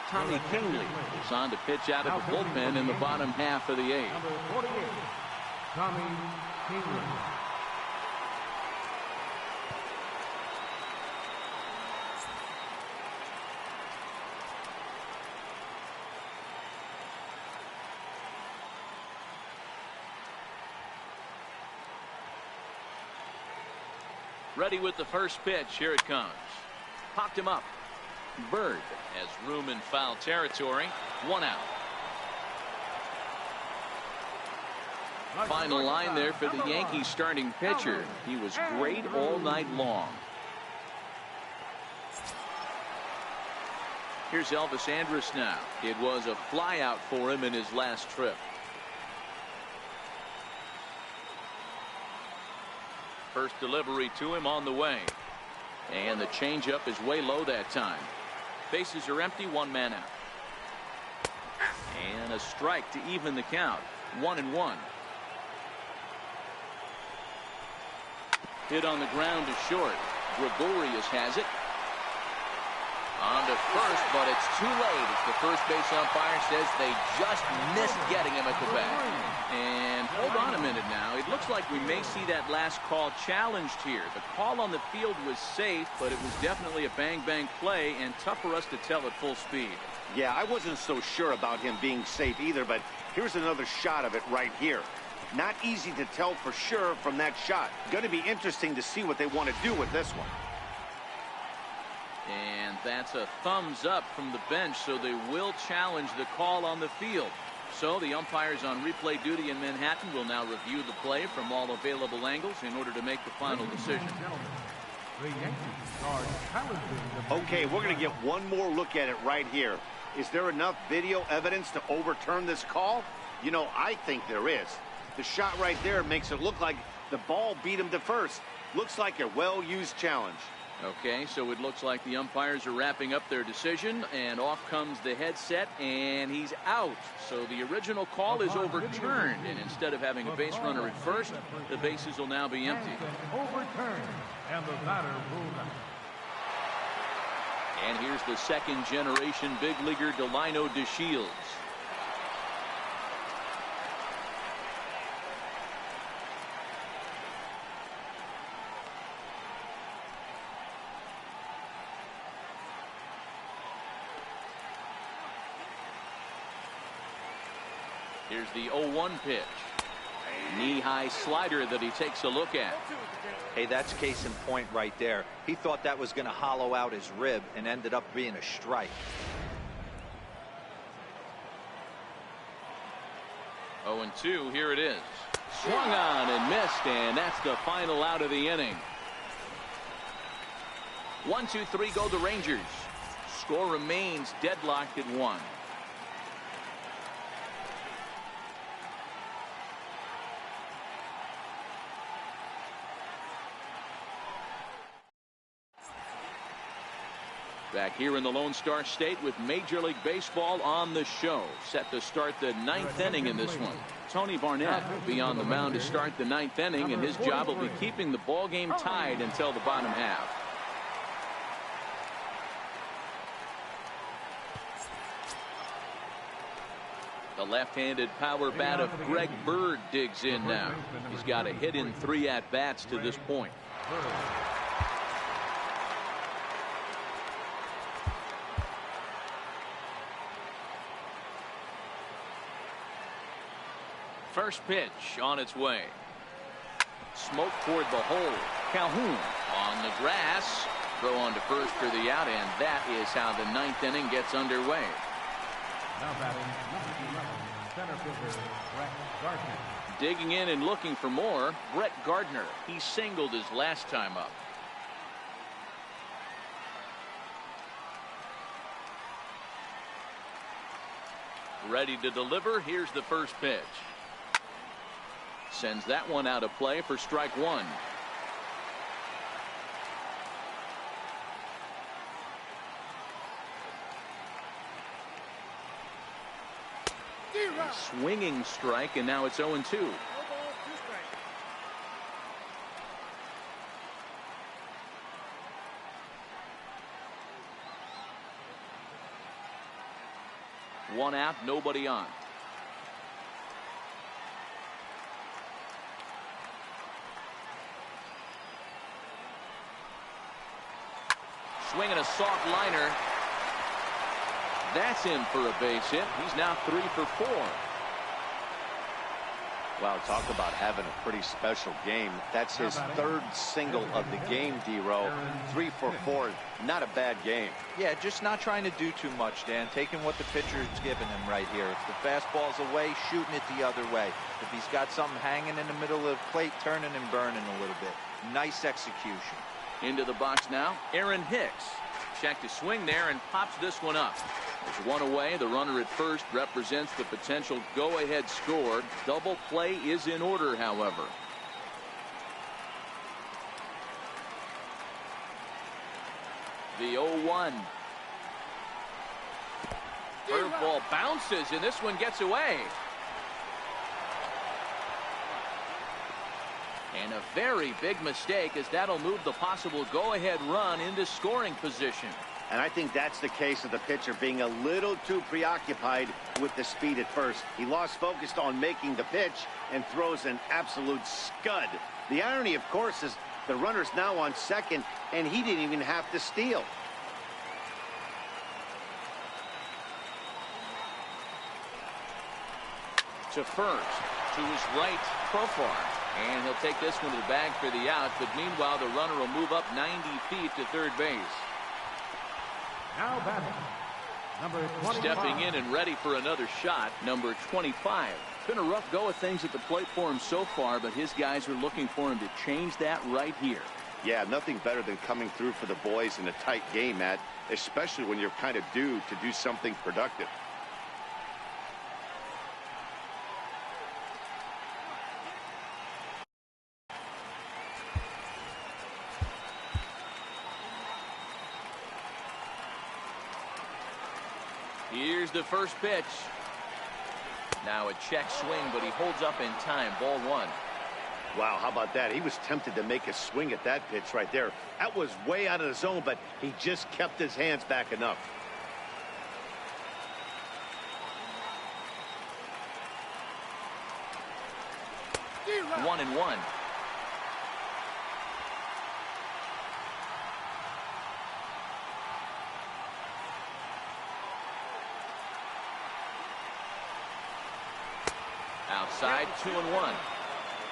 Tommy Kingley is on to pitch out of the bullpen in the bottom half of the 8th. Number 48, Tommy Kingley. Ready with the first pitch. Here it comes. Popped him up. Bird has room in foul territory. 1 out. Final line there for the Yankees starting pitcher. He was great all night long. Here's Elvis Andrus now. It was a flyout for him in his last trip. First delivery to him on the way. And the changeup is way low that time. Bases are empty, 1 man out. And a strike to even the count. 1-1. Hit on the ground to short. Gregorius has it. On to first, but it's too late as the first base umpire says they just missed getting him at the bat. And hold on a minute now. It looks like we may see that last call challenged here. The call on the field was safe, but it was definitely a bang-bang play and tough for us to tell at full speed. Yeah, I wasn't so sure about him being safe either, but here's another shot of it right here. Not easy to tell for sure from that shot. Going to be interesting to see what they want to do with this one. And that's a thumbs up from the bench, so they will challenge the call on the field. So the umpires on replay duty in Manhattan will now review the play from all available angles in order to make the final decision. Okay, we're going to get one more look at it right here. Is there enough video evidence to overturn this call? You know, I think there is. The shot right there makes it look like the ball beat him to first. Looks like a well-used challenge. Okay, so it looks like the umpires are wrapping up their decision, and off comes the headset, and he's out. So the original call is overturned, and instead of having a base runner at first, the bases will now be empty. Overturned, and the batter ruled out. And here's the second-generation big leaguer Delino DeShields. Here's the 0-1 pitch. Knee-high slider that he takes a look at. Hey, that's case in point right there. He thought that was going to hollow out his rib and ended up being a strike. 0-2, here it is. Swung on and missed, and that's the final out of the inning. 1-2-3 go the Rangers. Score remains deadlocked at 1. Back here in the Lone Star State with Major League Baseball on the show. Set to start the 9th inning in this one. Tony Barnett will be on the mound to start the 9th inning, and his job will be keeping the ball game tied until the bottom half. The left-handed power bat of Greg Bird digs in now. He's got a hit in 3 at-bats to this point. First pitch on its way. Smoke toward the hole. Calhoun on the grass. Throw on to first for the out, and that is how the 9th inning gets underway. Now batting, number 11, center fielder, Brett Gardner. Digging in and looking for more, Brett Gardner. He singled his last time up. Ready to deliver. Here's the first pitch. Sends that one out of play for strike 1. Swinging strike, and now it's 0-2. One out, nobody on. Swinging a soft liner. That's in for a base hit. He's now 3 for 4. Wow, talk about having a pretty special game. That's his third single of the game, D-Row. 3 for 4. Not a bad game. Yeah, just not trying to do too much, Dan. Taking what the pitcher is giving him right here. If the fastball's away, shooting it the other way. If he's got something hanging in the middle of the plate, turning and burning a little bit. Nice execution. Into the box now, Aaron Hicks. Checked to swing there and pops this one up. There's one away. The runner at first represents the potential go-ahead score. Double play is in order, however. The 0-1. Curveball bounces, and this one gets away. And a very big mistake, as that'll move the possible go-ahead run into scoring position. And I think that's the case of the pitcher being a little too preoccupied with the speed at first. He lost focus on making the pitch and throws an absolute scud. The irony, of course, is the runner's now on second, and he didn't even have to steal. To first, to his right, Profar. And he'll take this one to the bag for the out, but meanwhile the runner will move up 90 feet to third base. Now batting, number 25. Stepping in and ready for another shot, number 25. It's been a rough go of things at the plate for him so far, but his guys are looking for him to change that right here. Yeah, nothing better than coming through for the boys in a tight game, Matt, especially when you're kind of due to do something productive. Here's the first pitch. Now a check swing, but he holds up in time. Ball 1. Wow, how about that? He was tempted to make a swing at that pitch right there. That was way out of the zone, but he just kept his hands back enough. One and one. Outside, 2-1.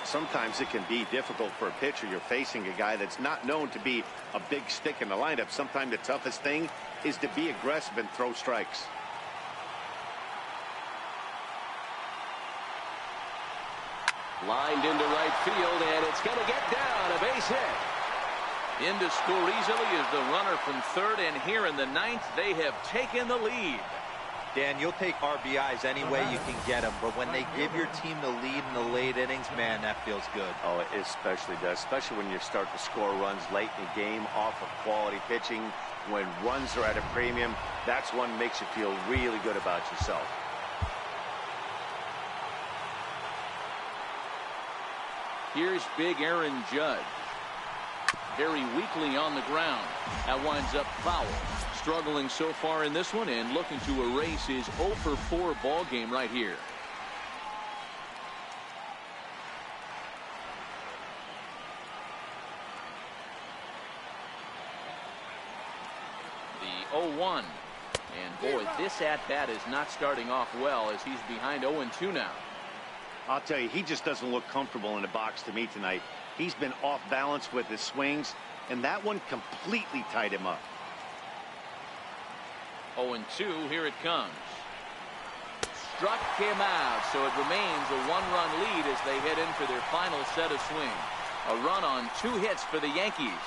Sometimes it can be difficult for a pitcher. You're facing a guy that's not known to be a big stick in the lineup. Sometimes the toughest thing is to be aggressive and throw strikes. Lined into right field, and it's going to get down, a base hit. In to score easily is the runner from third, and here in the ninth, they have taken the lead. Dan, you'll take RBIs any way you can get them, but when they give your team the lead in the late innings, man, that feels good. Oh, it especially does, especially when you start to score runs late in the game off of quality pitching. When runs are at a premium, that's one that makes you feel really good about yourself. Here's big Aaron Judge. Very weakly on the ground. That winds up foul. Struggling so far in this one and looking to erase his 0 for 4 ball game right here. The 0-1. And boy, this at-bat is not starting off well as he's behind 0-2 now. I'll tell you, he just doesn't look comfortable in the box to me tonight. He's been off balance with his swings, and that one completely tied him up. 0-2, here it comes. Struck him out, so it remains a 1-run lead as they head in for their final set of swings. A run on 2 hits for the Yankees.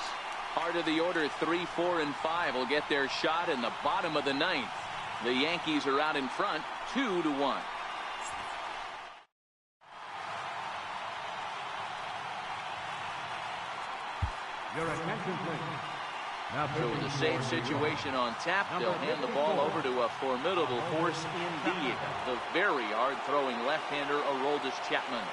Heart of the order, 3, 4, and 5 will get their shot in the bottom of the ninth. The Yankees are out in front, 2-1. Your attention, please. Now, So with a safe situation on tap, they'll hand the ball over to a formidable force indeed. The very hard-throwing left-hander, Aroldis Chapman.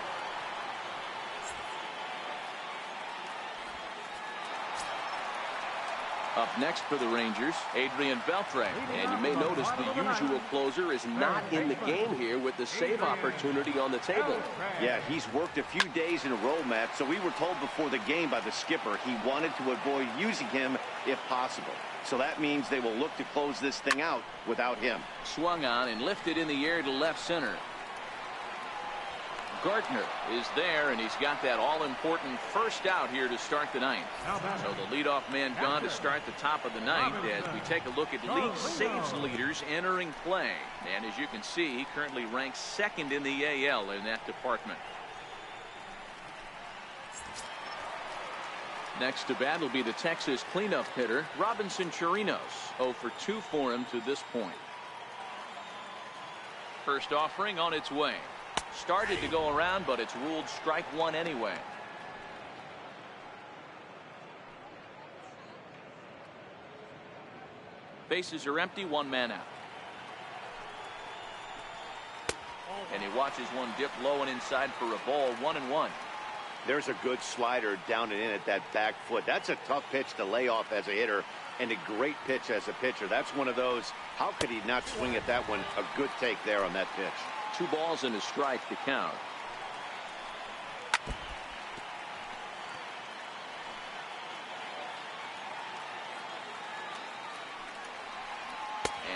Up next for the Rangers, Adrian Beltre. And you may notice the usual closer is not in the game here with the save opportunity on the table. Yeah, he's worked a few days in a row, Matt, so we were told before the game by the skipper he wanted to avoid using him if possible. So that means they will look to close this thing out without him. Swung on and lifted in the air to left center. Gardner is there, and he's got that all-important first out here to start the ninth. So the leadoff man gone to start the top of the ninth as we take a look at league saves leaders entering play. And as you can see, he currently ranks second in the AL in that department. Next to bat will be the Texas cleanup hitter, Robinson Chirinos. 0 for 2 for him to this point. First offering on its way. Started to go around, but it's ruled strike one anyway. Bases are empty, one man out. And he watches one dip low and inside for a ball, 1-1. There's a good slider down and in at that back foot. That's a tough pitch to lay off as a hitter, and a great pitch as a pitcher. That's one of those, how could he not swing at that one? A good take there on that pitch. 2 balls and a strike to count.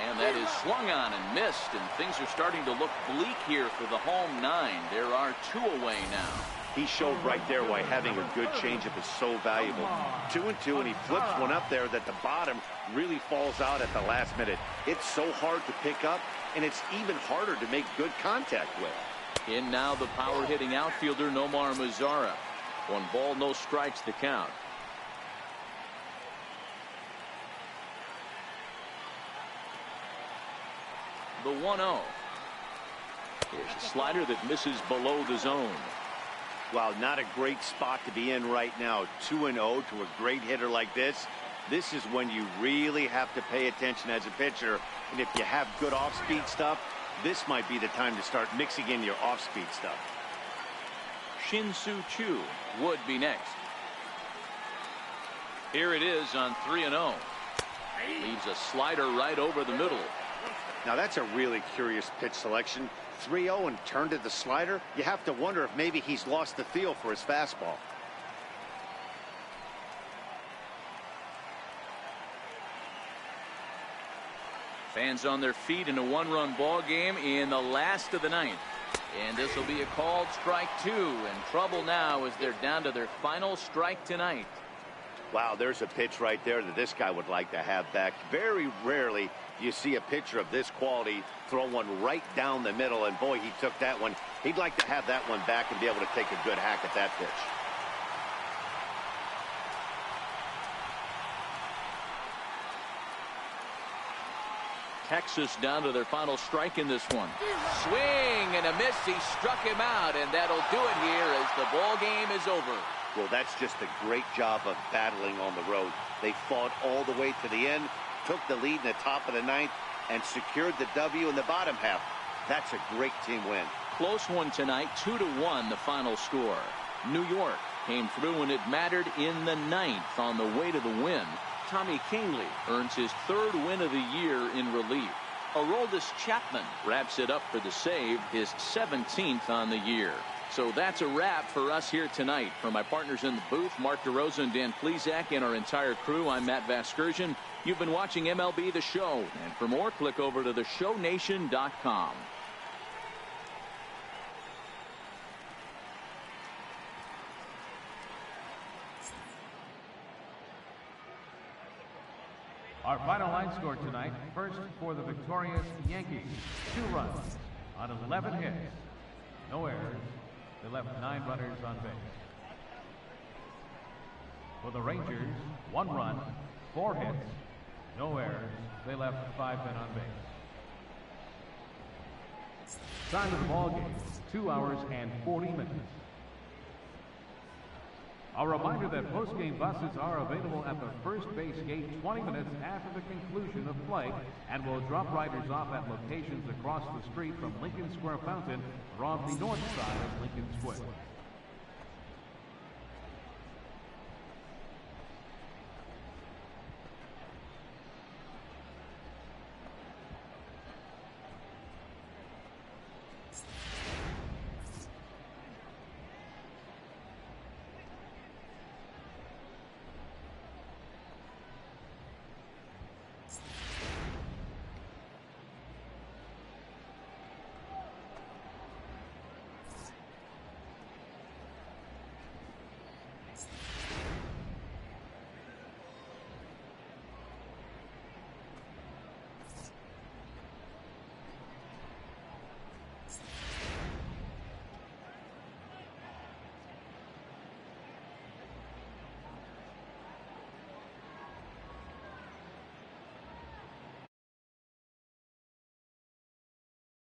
And that is swung on and missed, and things are starting to look bleak here for the home 9. There are 2 away now. He showed right there why having a good changeup is so valuable. 2-2, and he flips one up there that the bottom really falls out at the last minute. It's so hard to pick up, and it's even harder to make good contact with. In now the power hitting outfielder Nomar Mazara. 1 ball, no strikes to count. The 1-0. Here's a slider that misses below the zone. Wow, not a great spot to be in right now. 2-0 to a great hitter like this. This is when you really have to pay attention as a pitcher. And if you have good off-speed stuff, this might be the time to start mixing in your off-speed stuff. Shin-Soo Choo would be next. Here it is on 3-0. Leaves a slider right over the middle. Now that's a really curious pitch selection. 3-0 and turned to the slider. You have to wonder if maybe he's lost the feel for his fastball. Fans on their feet in a 1-run ball game in the last of the 9th. And this will be a called strike 2, and trouble now as they're down to their final strike tonight. Wow, there's a pitch right there that this guy would like to have back. Very rarely you see a pitcher of this quality throw one right down the middle, and boy, he took that one. He'd like to have that one back and be able to take a good hack at that pitch. Texas down to their final strike in this one. Swing and a miss. He struck him out, and that'll do it here as the ball game is over. Well, that's just a great job of battling on the road. They fought all the way to the end, took the lead in the top of the 9th, and secured the W in the bottom half. That's a great team win. Close one tonight, 2-1 the final score. New York came through when it mattered in the 9th on the way to the win. Tommy Kahnle earns his 3rd win of the year in relief. Aroldis Chapman wraps it up for the save, his 17th on the year. So that's a wrap for us here tonight. For my partners in the booth, Mark DeRosa and Dan Plesac, and our entire crew, I'm Matt Vasgersian. You've been watching MLB The Show. And for more, click over to theshownation.com. Our final line score tonight, first for the victorious Yankees, 2 runs on 11 hits. No errors. They left 9 runners on base. For the Rangers, 1 run, 4 hits, no errors. They left 5 men on base. Time of the ball game, 2 hours and 40 minutes. A reminder that post-game buses are available at the first base gate 20 minutes after the conclusion of play and will drop riders off at locations across the street from Lincoln Square Fountain or on the north side of Lincoln Square.